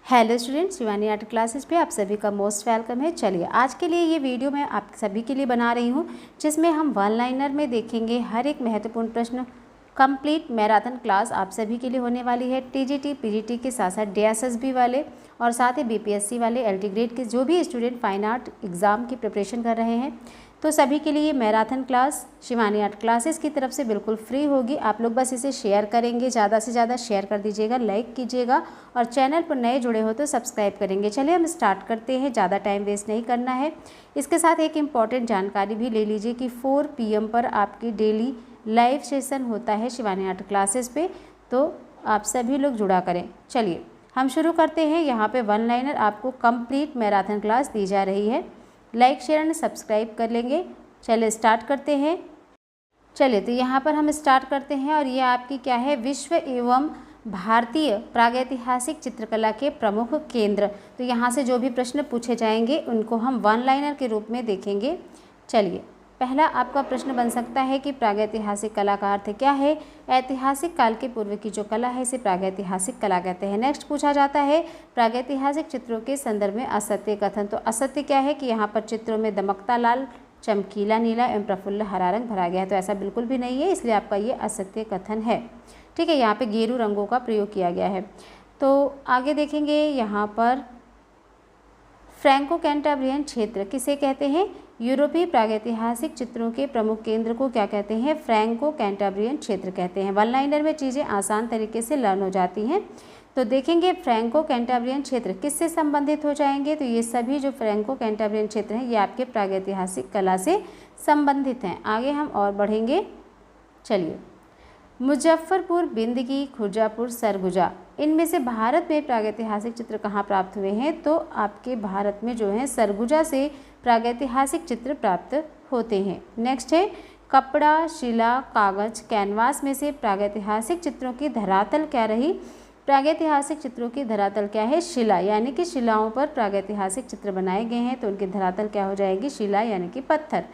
Hello students, Shivani art classes पे आप सभी का मोस्ट वेलकम है। चलिए आज के लिए ये वीडियो मैं आप सभी के लिए बना रही हूँ, जिसमें हम वन लाइनर में देखेंगे हर एक महत्वपूर्ण प्रश्न। कंप्लीट मैराथन क्लास आप सभी के लिए होने वाली है। टीजीटी पीजीटी के साथ साथ डीएसएसबी वाले और साथ ही बीपीएससी वाले एलटी ग्रेड के जो भी स्टूडेंट फाइन आर्ट एग्ज़ाम की प्रिपरेशन कर रहे हैं, तो सभी के लिए marathon class Shivani art classes की तरफ से बिल्कुल फ्री होगी। आप लोग बस इसे शेयर करेंगे, ज़्यादा से ज़्यादा शेयर कर दीजिएगा, लाइक कीजिएगा और चैनल पर नए जुड़े हो तो सब्सक्राइब करेंगे। चलिए हम स्टार्ट करते हैं, ज़्यादा टाइम वेस्ट नहीं करना है। इसके साथ एक इम्पॉर्टेंट जानकारी भी ले लीजिए कि 4 PM पर आपकी डेली लाइव सेशन होता है शिवानी आर्ट क्लासेस पे, तो आप सभी लोग जुड़ा करें। चलिए हम शुरू करते हैं। यहाँ पे वन लाइनर आपको कंप्लीट मैराथन क्लास दी जा रही है। लाइक शेयर एंड सब्सक्राइब कर लेंगे। चलिए स्टार्ट करते हैं। चलिए तो यहाँ पर हम स्टार्ट करते हैं और ये आपकी क्या है, विश्व एवं भारतीय प्रागैतिहासिक चित्रकला के प्रमुख केंद्र। तो यहाँ से जो भी प्रश्न पूछे जाएंगे उनको हम वन लाइनर के रूप में देखेंगे। चलिए पहला आपका प्रश्न बन सकता है कि प्रागैतिहासिक कला का अर्थ क्या है। ऐतिहासिक काल के पूर्व की जो कला है इसे प्रागैतिहासिक कला कहते हैं। नेक्स्ट पूछा जाता है प्रागैतिहासिक चित्रों के संदर्भ में असत्य कथन। तो असत्य क्या है कि यहाँ पर चित्रों में दमकता लाल, चमकीला नीला एवं प्रफुल्ल हरा रंग भरा गया है, तो ऐसा बिल्कुल भी नहीं है, इसलिए आपका ये असत्य कथन है। ठीक है, यहाँ पे गेरू रंगों का प्रयोग किया गया है। तो आगे देखेंगे यहाँ पर फ्रैंको कैंटाब्रियन क्षेत्र किसे कहते हैं। यूरोपीय प्रागैतिहासिक चित्रों के प्रमुख केंद्र को क्या कहते हैं, फ्रैंको कैंटाब्रियन क्षेत्र कहते हैं। वन लाइनर में चीज़ें आसान तरीके से लर्न हो जाती हैं। तो देखेंगे फ्रैंको कैंटाब्रियन क्षेत्र किससे संबंधित हो जाएंगे, तो ये सभी जो फ्रैंको कैंटाब्रियन क्षेत्र हैं ये आपके प्रागैतिहासिक कला से संबंधित हैं। आगे हम और बढ़ेंगे। चलिए मुजफ्फरपुर, बिंदगी, खुर्जापुर, सरगुजा, इनमें से भारत में प्रागैतिहासिक चित्र कहाँ प्राप्त हुए हैं, तो आपके भारत में जो है सरगुजा से प्रागैतिहासिक चित्र प्राप्त होते हैं। नेक्स्ट है कपड़ा, शिला, कागज, कैनवास में से प्रागैतिहासिक चित्रों की धरातल क्या रही। प्रागैतिहासिक चित्रों की धरातल क्या है, शिला, यानी कि शिलाओं पर प्रागैतिहासिक चित्र बनाए गए हैं, तो उनकी धरातल क्या हो जाएगी, शिला यानी कि पत्थर।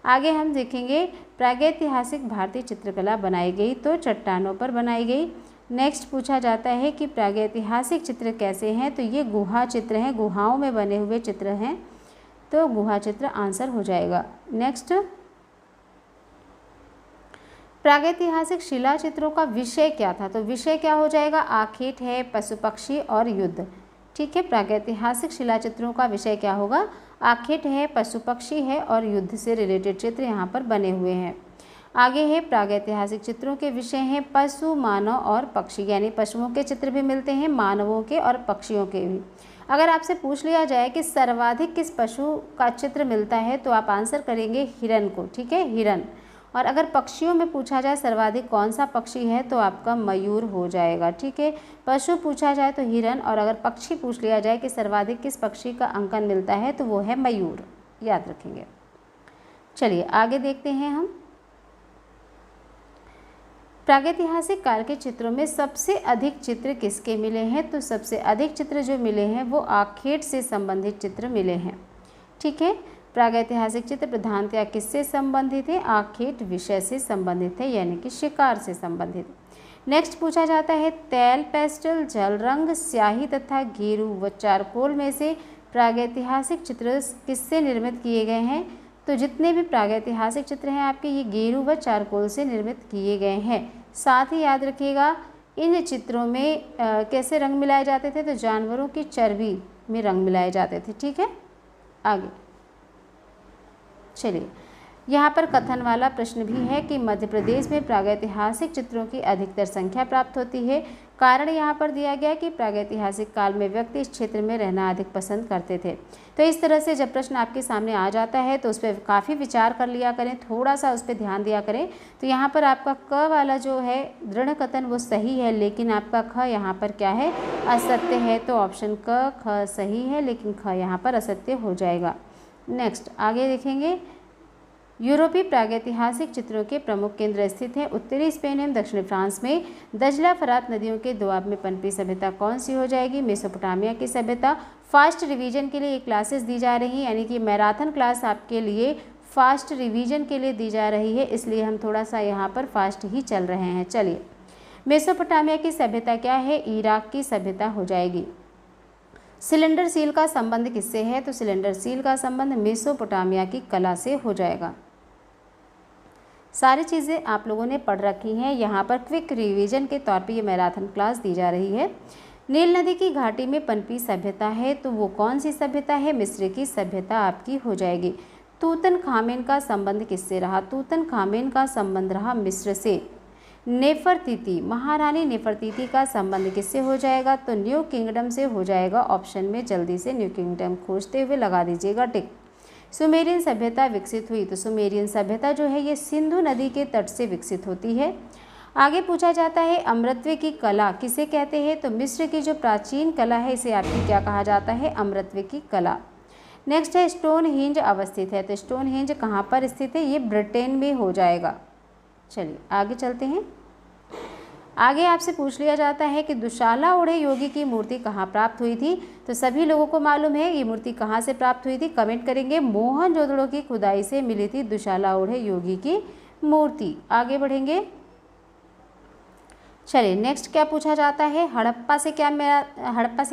आगे हम देखेंगे प्रागैतिहासिक भारतीय चित्रकला बनाई गई, तो चट्टानों पर बनाई गई। नेक्स्ट पूछा जाता है कि प्रागैतिहासिक चित्र कैसे हैं, तो ये गुहा चित्र हैं, गुहाओं में बने हुए चित्र हैं, तो गुहा चित्र आंसर हो जाएगा। नेक्स्ट प्रागैतिहासिक शिला चित्रों का विषय क्या था, तो विषय क्या हो जाएगा, आखेट है, पशु पक्षी और युद्ध। ठीक है, प्रागैतिहासिक शिला चित्रों का विषय क्या होगा, आखेट है, पशु पक्षी है और युद्ध से रिलेटेड चित्र यहाँ पर बने हुए हैं। आगे है प्रागैतिहासिक चित्रों के विषय हैं पशु, मानव और पक्षी, यानी पशुओं के चित्र भी मिलते हैं, मानवों के और पक्षियों के भी। अगर आपसे पूछ लिया जाए कि सर्वाधिक किस पशु का चित्र मिलता है, तो आप आंसर करेंगे हिरन को। ठीक है, हिरन। और अगर पक्षियों में पूछा जाए सर्वाधिक कौन सा पक्षी है, तो आपका मयूर हो जाएगा। ठीक है, पशु पूछा जाए तो हिरन, और अगर पक्षी पूछ लिया जाए कि सर्वाधिक किस पक्षी का अंकन मिलता है, तो वो है मयूर, याद रखेंगे। चलिए आगे देखते हैं हम। प्रागैतिहासिक काल के चित्रों में सबसे अधिक चित्र किसके मिले हैं, तो सबसे अधिक चित्र जो मिले हैं वो आखेट से संबंधित चित्र मिले हैं। ठीक है, प्रागैतिहासिक चित्र प्रधानतया किससे संबंधित है, आखेट विषय से संबंधित है, यानी कि शिकार से संबंधित। नेक्स्ट पूछा जाता है तैल, पेस्टल, जल रंग, स्याही तथा गेरू व चारकोल में से प्रागैतिहासिक चित्र किससे निर्मित किए गए हैं, तो जितने भी प्रागैतिहासिक चित्र हैं आपके ये गेरू व चारकोल से निर्मित किए गए हैं। साथ ही याद रखिएगा इन चित्रों में कैसे रंग मिलाए जाते थे, तो जानवरों की चर्बी में रंग मिलाए जाते थे। ठीक है, आगे चलिए यहाँ पर कथन वाला प्रश्न भी है कि मध्य प्रदेश में प्रागैतिहासिक चित्रों की अधिकतर संख्या प्राप्त होती है। कारण यहाँ पर दिया गया कि प्रागैतिहासिक काल में व्यक्ति इस क्षेत्र में रहना अधिक पसंद करते थे। तो इस तरह से जब प्रश्न आपके सामने आ जाता है तो उस पर काफ़ी विचार कर लिया करें, थोड़ा सा उस पर ध्यान दिया करें। तो यहाँ पर आपका क वाला जो है दृढ़ कथन वो सही है, लेकिन आपका ख यहाँ पर क्या है, असत्य है। तो ऑप्शन क ख सही है, लेकिन ख यहाँ पर असत्य हो जाएगा। नेक्स्ट आगे देखेंगे। यूरोपीय प्रागैतिहासिक चित्रों के प्रमुख केंद्र स्थित हैं उत्तरी स्पेन एवं दक्षिणी फ्रांस में। दजला फरात नदियों के दोआब में पनपी सभ्यता कौन सी हो जाएगी, मेसोपोटामिया की सभ्यता। फास्ट रिवीजन के लिए क्लासेस दी जा रही हैं, यानी कि मैराथन क्लास आपके लिए फास्ट रिवीजन के लिए दी जा रही है, इसलिए हम थोड़ा सा यहाँ पर फास्ट ही चल रहे हैं। चलिए मेसोपोटामिया की सभ्यता क्या है, इराक की सभ्यता हो जाएगी। सिलेंडर सील का संबंध किससे है? तो सिलेंडर सील का संबंध मेसोपोटामिया की कला से हो जाएगा। सारी चीज़ें आप लोगों ने पढ़ रखी हैं। यहाँ पर क्विक रिवीजन के तौर पे ये मैराथन क्लास दी जा रही है। नील नदी की घाटी में पनपी सभ्यता है, तो वो कौन सी सभ्यता है? मिस्र की सभ्यता आपकी हो जाएगी। तूतनखामेन का संबंध किससे रहा? तूतनखामेन का संबंध रहा मिस्र से। नेफरतीती, महारानी नेफरतीती का संबंध किससे हो जाएगा? तो न्यू किंगडम से हो जाएगा। ऑप्शन में जल्दी से न्यू किंगडम खोजते हुए लगा दीजिएगा टिक। सुमेरियन सभ्यता विकसित हुई, तो सुमेरियन सभ्यता जो है ये सिंधु नदी के तट से विकसित होती है। आगे पूछा जाता है अमृतत्व की कला किसे कहते हैं? तो मिस्र की जो प्राचीन कला है इसे आपकी क्या कहा जाता है? अमृतत्व की कला। नेक्स्ट है स्टोन हिंज अवस्थित है, तो स्टोन हिंज कहाँ पर स्थित है? ये ब्रिटेन में हो जाएगा। चलिए आगे चलते हैं। आगे आपसे पूछ लिया जाता है कि दुशाला ओढ़े योगी की मूर्ति कहाँ प्राप्त हुई थी? तो सभी लोगों को मालूम है ये मूर्ति कहाँ से प्राप्त हुई थी। कमेंट करेंगे। मोहनजोदड़ो की खुदाई से मिली थी दुशाला ओढ़े योगी की मूर्ति। आगे बढ़ेंगे। चलिए नेक्स्ट क्या पूछा जाता है? हड़प्पा से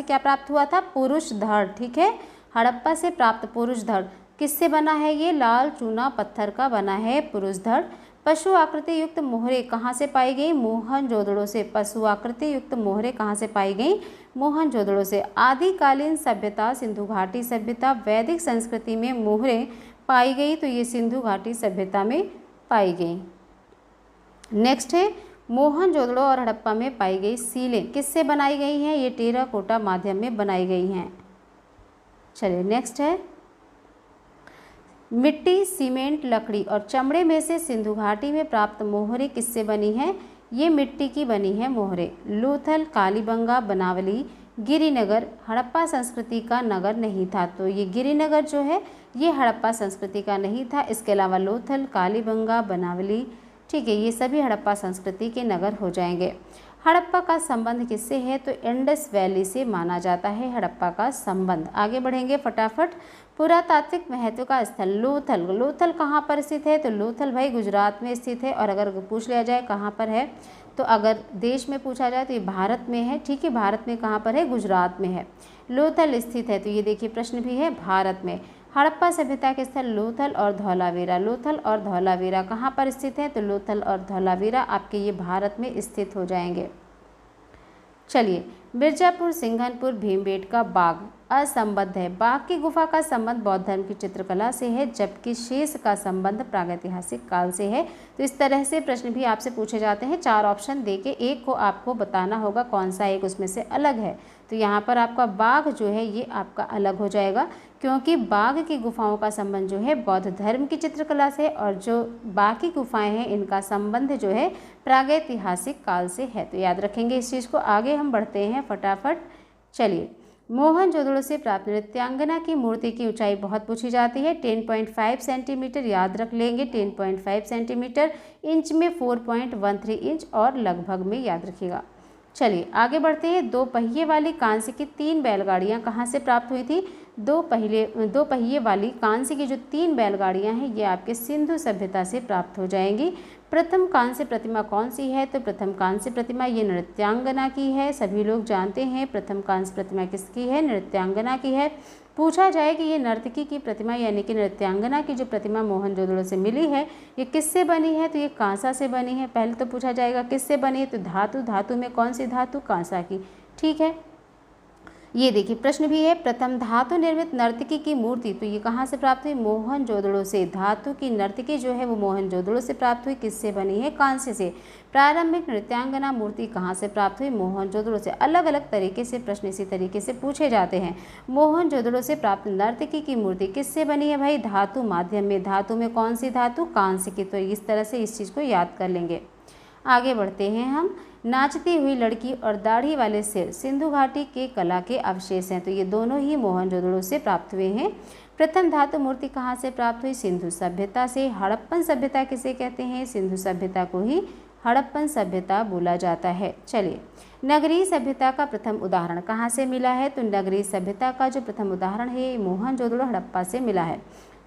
क्या प्राप्त हुआ था? पुरुष धड़। ठीक है, हड़प्पा से प्राप्त पुरुष धड़ किससे बना है? ये लाल चूना पत्थर का बना है पुरुष धड़। पशु आकृति युक्त मोहरे कहाँ से पाई गई? मोहनजोदड़ो से। पशु आकृति युक्त मोहरे कहाँ से पाई गई? मोहनजोदड़ो से। आदिकालीन सभ्यता सिंधु घाटी सभ्यता। वैदिक संस्कृति में मोहरे पाई गई, तो ये सिंधु घाटी सभ्यता में पाई गई। नेक्स्ट है मोहनजोदड़ो और हड़प्पा में पाई गई सीलें किससे बनाई गई हैं? ये टेराकोटा माध्यम में बनाई गई हैं। चलिए नेक्स्ट है मिट्टी, सीमेंट, लकड़ी और चमड़े में से सिंधु घाटी में प्राप्त मोहरे किससे बनी है? ये मिट्टी की बनी है मोहरे। लोथल, कालीबंगा, बनावली, गिरिनगर हड़प्पा संस्कृति का नगर नहीं था, तो ये गिरिनगर जो है ये हड़प्पा संस्कृति का नहीं था। इसके अलावा लोथल, कालीबंगा, बनावली, ठीक है, ये सभी हड़प्पा संस्कृति के नगर हो जाएंगे। हड़प्पा का संबंध किससे है? तो इंडस वैली से माना जाता है हड़प्पा का संबंध। आगे बढ़ेंगे फटाफट। पुरातात्विक महत्व का स्थल लोथल। लोथल कहाँ पर स्थित है? तो लोथल भाई गुजरात में स्थित है। और अगर पूछ लिया जाए कहाँ पर है, तो अगर देश में पूछा जाए तो ये भारत में है। ठीक है, भारत में कहाँ पर है? गुजरात में है लोथल स्थित है। तो ये देखिए प्रश्न भी है भारत में। हड़प्पा सभ्यता के स्थल लोथल और धौलावीरा। लोथल और धौलावीरा कहाँ पर स्थित है? तो लोथल और धौलावीरा आपके ये भारत में स्थित हो जाएंगे। चलिए मिर्जापुर, सिंघनपुर, भीमबेटका बाघ असंबद्ध है। बाघ की गुफा का संबंध बौद्ध धर्म की चित्रकला से है, जबकि शेष का संबंध प्रागैतिहासिक काल से है। तो इस तरह से प्रश्न भी आपसे पूछे जाते हैं। 4 ऑप्शन देके एक को आपको बताना होगा कौन सा एक उसमें से अलग है। तो यहाँ पर आपका बाघ जो है ये आपका अलग हो जाएगा, क्योंकि बाघ की गुफाओं का संबंध जो है बौद्ध धर्म की चित्रकला से, और जो बाकी गुफाएं हैं इनका संबंध जो है प्रागैतिहासिक काल से है। तो याद रखेंगे इस चीज़ को। आगे हम बढ़ते हैं फटाफट। चलिए मोहनजोदड़ो से प्राप्त नृत्यांगना की मूर्ति की ऊंचाई बहुत पूछी जाती है। 10.5 सेंटीमीटर याद रख लेंगे। 10.5 सेंटीमीटर, इंच में 4.13 इंच और लगभग में याद रखिएगा। चलिए आगे बढ़ते हैं। 2 पहिए वाली कांस्य की 3 बैलगाड़ियाँ कहाँ से प्राप्त हुई थी? 2 पहिए वाली कांस्य की जो 3 बैलगाड़ियाँ हैं ये आपके सिंधु सभ्यता से प्राप्त हो जाएंगी। प्रथम कांस्य प्रतिमा कौन सी है? तो प्रथम कांस्य प्रतिमा ये नृत्यांगना की है। सभी लोग जानते हैं प्रथम कांस्य प्रतिमा किसकी है? नृत्यांगना की है। पूछा जाए कि ये नर्तकी की प्रतिमा यानी कि नृत्यांगना की जो प्रतिमा मोहनजोदड़ो से मिली है ये किससे बनी है? तो ये कांसा से बनी है। पहले तो पूछा जाएगा किससे बनी है? तो धातु में कौन सी धातु? कांसा की। ठीक है, ये देखिए प्रश्न भी है। प्रथम धातु निर्मित नर्तकी की मूर्ति, तो ये कहाँ से प्राप्त हुई? मोहनजोदड़ो से। धातु की नर्तकी जो है वो मोहनजोदड़ो से प्राप्त हुई। किससे बनी है? कांस्य से। प्रारंभिक नृत्यांगना मूर्ति कहाँ से प्राप्त हुई? मोहनजोदड़ो से। अलग अलग तरीके से प्रश्न इसी तरीके से पूछे जाते हैं। मोहनजोदड़ो से प्राप्त नर्तकी की मूर्ति किससे बनी है भाई? धातु माध्यम में। धातु में कौन सी धातु? कांस्य की। तो इस तरह से इस चीज़ को याद कर लेंगे। आगे बढ़ते हैं हम। नाचती हुई लड़की और दाढ़ी वाले सिर सिंधु घाटी के कला के अवशेष हैं, तो ये दोनों ही मोहनजोदड़ो से प्राप्त हुए हैं। प्रथम धातु मूर्ति कहाँ से प्राप्त हुई? सिंधु सभ्यता से। हड़प्पन सभ्यता किसे कहते हैं? सिंधु सभ्यता को ही हड़प्पन सभ्यता बोला जाता है। चलिए नगरीय सभ्यता का प्रथम उदाहरण कहाँ से मिला है? तो नगरीय सभ्यता का जो प्रथम उदाहरण है मोहनजोदड़ो हड़प्पा से मिला है।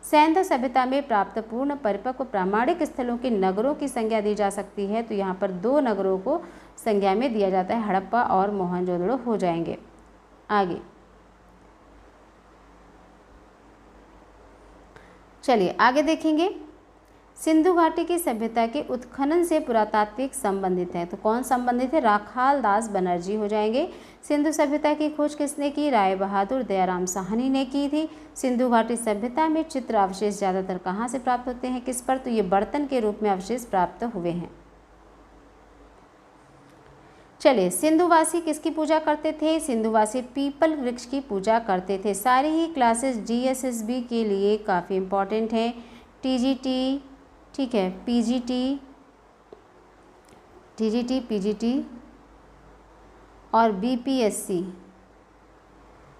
सैंध सभ्यता में प्राप्त पूर्ण परिपक्व प्रामाणिक स्थलों के नगरों की संज्ञा दी जा सकती है, तो यहाँ पर 2 नगरों को संज्ञा में दिया जाता है, हड़प्पा और मोहनजोदड़ो हो जाएंगे। आगे चलिए आगे देखेंगे। सिंधु घाटी की सभ्यता के उत्खनन से पुरातात्विक संबंधित है, तो कौन संबंधित है? राखाल दास बनर्जी हो जाएंगे। सिंधु सभ्यता की खोज किसने की? राय बहादुर दयाराम साहनी ने की थी। सिंधु घाटी सभ्यता में चित्र अवशेष ज़्यादातर कहाँ से प्राप्त होते हैं, किस पर? तो ये बर्तन के रूप में अवशेष प्राप्त हुए हैं। चलिए, सिंधुवासी किसकी पूजा करते थे? सिंधुवासी पीपल वृक्ष की पूजा करते थे। सारी ही क्लासेस GSSB के लिए काफ़ी इम्पॉर्टेंट हैं। TGT, ठीक है, PGT और BPSC,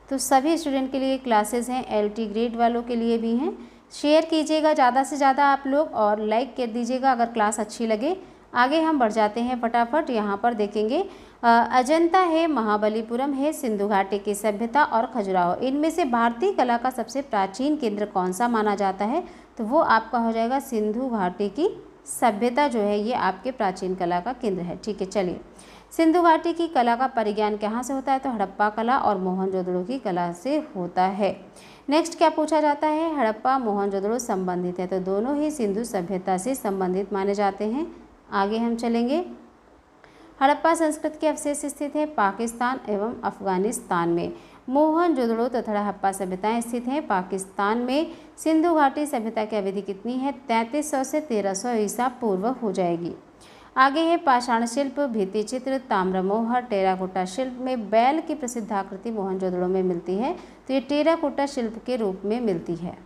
तो सभी स्टूडेंट के लिए क्लासेस हैं। LT ग्रेड वालों के लिए भी हैं। शेयर कीजिएगा ज़्यादा से ज़्यादा आप लोग और लाइक कर दीजिएगा अगर क्लास अच्छी लगे। आगे हम बढ़ जाते हैं फटाफट। यहाँ पर देखेंगे अजंता है, महाबलीपुरम है, सिंधु घाटी की सभ्यता और खजुराहो। इनमें से भारतीय कला का सबसे प्राचीन केंद्र कौन सा माना जाता है? तो वो आपका हो जाएगा सिंधु घाटी की सभ्यता जो है ये आपके प्राचीन कला का केंद्र है। ठीक है, चलिए। सिंधु घाटी की कला का परिज्ञान कहाँ से होता है? तो हड़प्पा कला और मोहनजोदड़ो की कला से होता है। नेक्स्ट क्या पूछा जाता है? हड़प्पा मोहनजोदड़ो संबंधित है, तो दोनों ही सिंधु सभ्यता से संबंधित माने जाते हैं। आगे हम चलेंगे। हड़प्पा संस्कृति के अवशेष स्थित है पाकिस्तान एवं अफगानिस्तान में। मोहनजोदड़ो तथा हड़प्पा सभ्यताएं स्थित हैं पाकिस्तान में। सिंधु घाटी सभ्यता की अवधि कितनी है? 3300 से 1300 ईसा पूर्व हो जाएगी। आगे है पाषाण शिल्प, भित्ति चित्र, ताम्रमोहर, टेराकोटा शिल्प में बैल की प्रसिद्ध आकृति मोहनजोदड़ो में मिलती है, तो ये टेराकोटा शिल्प के रूप में मिलती है।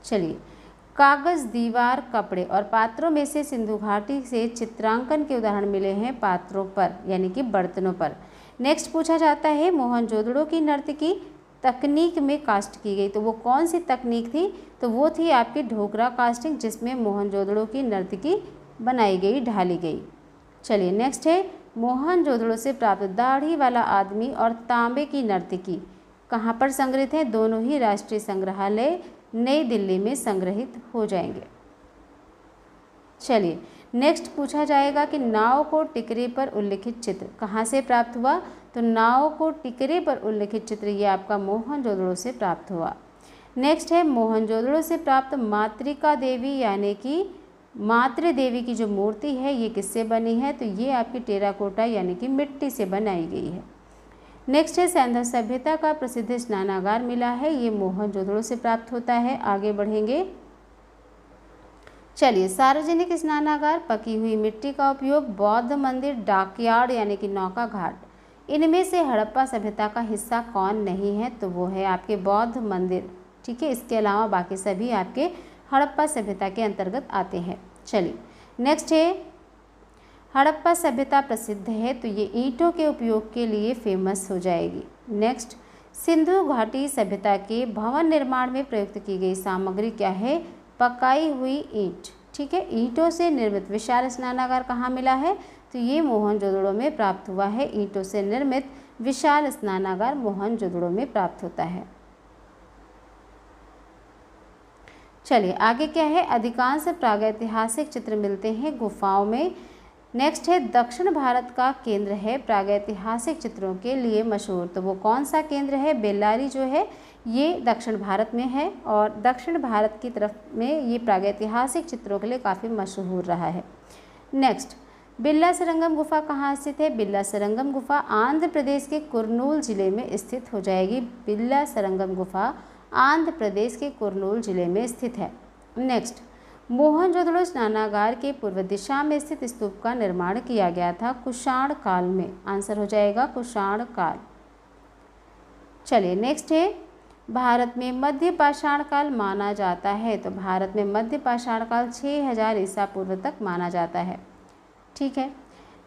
चलिए, कागज, दीवार, कपड़े और पात्रों में से सिंधु घाटी से चित्रांकन के उदाहरण मिले हैं पात्रों पर यानी कि बर्तनों पर। नेक्स्ट पूछा जाता है मोहनजोदड़ो की नर्तकी तकनीक में कास्ट की गई, तो वो कौन सी तकनीक थी? तो वो थी आपकी ढोकरा कास्टिंग, जिसमें मोहनजोदड़ो की नर्तकी बनाई गई, ढाली गई। चलिए, नेक्स्ट है मोहनजोदड़ो से प्राप्त दाढ़ी वाला आदमी और तांबे की नर्तकी कहाँ पर संग्रहित है? दोनों ही राष्ट्रीय संग्रहालय नई दिल्ली में संग्रहित हो जाएंगे। चलिए, नेक्स्ट पूछा जाएगा कि नाव को टिकरे पर उल्लिखित चित्र कहाँ से प्राप्त हुआ? तो नाव को टिकरे पर उल्लिखित चित्र ये आपका मोहनजोदड़ो से प्राप्त हुआ। नेक्स्ट है मोहनजोदड़ो से प्राप्त मातृका देवी यानी कि मातृ देवी की जो मूर्ति है ये किससे बनी है? तो ये आपकी टेराकोटा यानी कि मिट्टी से बनाई गई है। नेक्स्ट है सैंधव सभ्यता का प्रसिद्ध स्नानागार मिला है, ये मोहनजोदड़ो से प्राप्त होता है। आगे बढ़ेंगे। चलिए, सार्वजनिक स्नानागार, पकी हुई मिट्टी का उपयोग, बौद्ध मंदिर, डाकयार्ड यानी कि नौका घाट, इनमें से हड़प्पा सभ्यता का हिस्सा कौन नहीं है? तो वो है आपके बौद्ध मंदिर। ठीक है, इसके अलावा बाकी सभी आपके हड़प्पा सभ्यता के अंतर्गत आते हैं। चलिए, नेक्स्ट है हड़प्पा सभ्यता प्रसिद्ध है, तो ये ईंटों के उपयोग के लिए फेमस हो जाएगी। नेक्स्ट, सिंधु घाटी सभ्यता के भवन निर्माण में प्रयुक्त की गई सामग्री क्या है? पकाई हुई ईंट। ठीक है, ईंटों से निर्मित विशाल स्नानागार कहाँ मिला है? तो ये मोहनजोदड़ो में प्राप्त हुआ है। ईंटों से निर्मित विशाल स्नानागार मोहनजोदड़ो में प्राप्त होता है। चलिए, आगे क्या है? अधिकांश प्रागैतिहासिक चित्र मिलते हैं गुफाओं में। नेक्स्ट है दक्षिण भारत का केंद्र है प्रागैतिहासिक चित्रों के लिए मशहूर, तो वो कौन सा केंद्र है? बेल्लारी जो है ये दक्षिण भारत में है और दक्षिण भारत की तरफ में ये प्रागैतिहासिक चित्रों के लिए काफ़ी मशहूर रहा है। नेक्स्ट, बिल्ला सरंगम गुफा कहाँ स्थित है? बिल्ला सरंगम गुफा आंध्र प्रदेश के कुर्नूल जिले में स्थित हो जाएगी। बिल्ला सरंगम गुफा आंध्र प्रदेश के कुर्नूल जिले में स्थित है। नेक्स्ट, मोहनजोदड़ो स्नानागार के पूर्व दिशा में स्थित स्तूप का निर्माण किया गया था कुषाण काल में। आंसर हो जाएगा कुषाण काल। चलिए, नेक्स्ट है भारत में मध्य पाषाण काल माना जाता है, तो भारत में मध्य पाषाण काल 6000 ईसा पूर्व तक माना जाता है। ठीक है,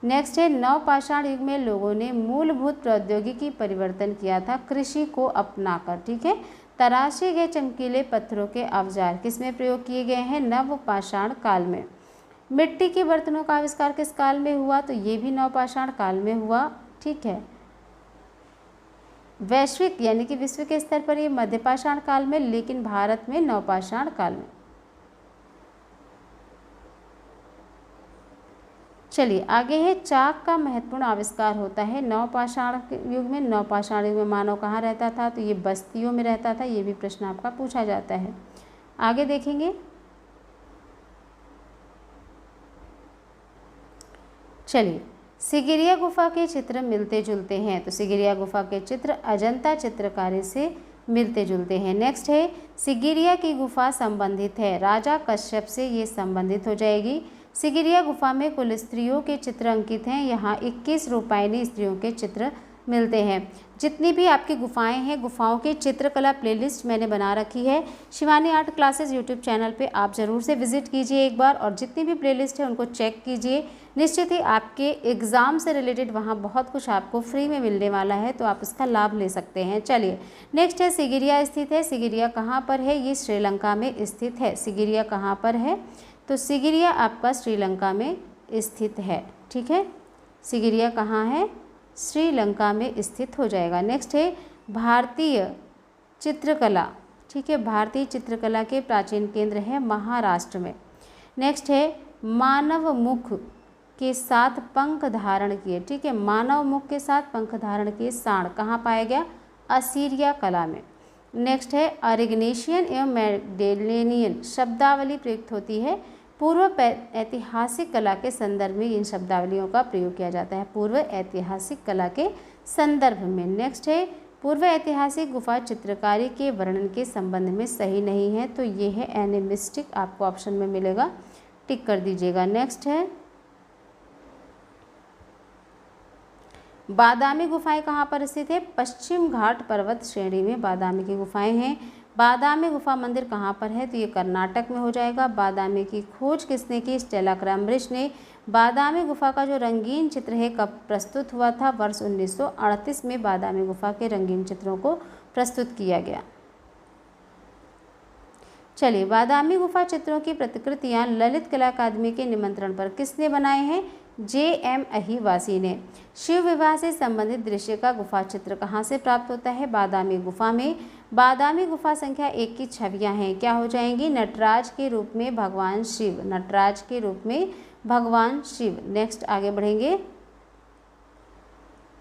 नेक्स्ट है नवपाषाण युग में लोगों ने मूलभूत प्रौद्योगिकी परिवर्तन किया था कृषि को अपनाकर। ठीक है, तराशे गए चमकीले पत्थरों के औजार किसमें प्रयोग किए गए हैं? नवपाषाण काल में। मिट्टी के बर्तनों का आविष्कार किस काल में हुआ? तो ये भी नवपाषाण काल में हुआ। ठीक है, वैश्विक यानी कि विश्व के स्तर पर ये मध्यपाषाण काल में, लेकिन भारत में नवपाषाण काल में। चलिए आगे है, चाक का महत्वपूर्ण आविष्कार होता है नवपाषाण युग में। नवपाषाण युग में मानव कहाँ रहता था, तो ये बस्तियों में रहता था। ये भी प्रश्न आपका पूछा जाता है। आगे देखेंगे, चलिए सिगिरिया गुफा के चित्र मिलते जुलते हैं, तो सिगिरिया गुफा के चित्र अजंता चित्रकारी से मिलते जुलते हैं। नेक्स्ट है, सिगिरिया की गुफा संबंधित है राजा कश्यप से, ये संबंधित हो जाएगी। सिगिरिया गुफा में कुल स्त्रियों के चित्र अंकित हैं, यहाँ 21 रूपायनी स्त्रियों के चित्र मिलते हैं। जितनी भी आपकी गुफाएं हैं, गुफाओं की चित्रकला प्लेलिस्ट मैंने बना रखी है Shivani art classes YouTube channel पे, आप ज़रूर से विजिट कीजिए एक बार, और जितनी भी प्लेलिस्ट है उनको चेक कीजिए। निश्चित ही आपके एग्ज़ाम से रिलेटेड वहाँ बहुत कुछ आपको फ्री में मिलने वाला है, तो आप इसका लाभ ले सकते हैं। चलिए नेक्स्ट है, सिगिरिया स्थित है। सिगिरिया कहाँ पर है, ये श्रीलंका में स्थित है। सिगिरिया कहाँ पर है, तो सिगिरिया आपका श्रीलंका में स्थित है। ठीक है, सिगिरिया कहाँ है, श्रीलंका में स्थित हो जाएगा। नेक्स्ट है, भारतीय चित्रकला। ठीक है, भारतीय चित्रकला के प्राचीन केंद्र है महाराष्ट्र में। नेक्स्ट है, मानव मुख के साथ पंख धारण किए। ठीक है, मानव मुख के साथ पंख धारण किए सांड कहाँ पाया गया, असीरिया कला में। नेक्स्ट है, अरिग्नेशियन एवं मैगडेलेनियन शब्दावली प्रयुक्त होती है पूर्व ऐतिहासिक कला के संदर्भ में। इन शब्दावलियों का प्रयोग किया जाता है पूर्व ऐतिहासिक कला के संदर्भ में। नेक्स्ट है, पूर्व ऐतिहासिक गुफा चित्रकारी के वर्णन के संबंध में सही नहीं है, तो ये है एनिमिस्टिक, आपको ऑप्शन में मिलेगा, टिक कर दीजिएगा। नेक्स्ट है, बादामी गुफाएं कहाँ पर स्थित है, पश्चिम घाट पर्वत श्रेणी में बादामी की गुफाएं हैं। बादामी गुफा मंदिर कहाँ पर है, तो ये कर्नाटक में हो जाएगा। बादामी की खोज किसने की, स्टेला क्रैमब्रिज ने। बादामी गुफा का जो रंगीन चित्र है कब प्रस्तुत हुआ था, वर्ष 1938 में बादामी गुफा के रंगीन चित्रों को प्रस्तुत किया गया। चलिए, बादामी गुफा चित्रों की प्रतिकृतियां ललित कला अकादमी के निमंत्रण पर किसने बनाए हैं, JM अहिवासी ने। शिव विवाह से संबंधित दृश्य का गुफा चित्र कहाँ से प्राप्त होता है, बादामी गुफा में। बादामी गुफा संख्या 1 की छवियां हैं, क्या हो जाएंगी, नटराज के रूप में भगवान शिव, नटराज के रूप में भगवान शिव। नेक्स्ट आगे बढ़ेंगे,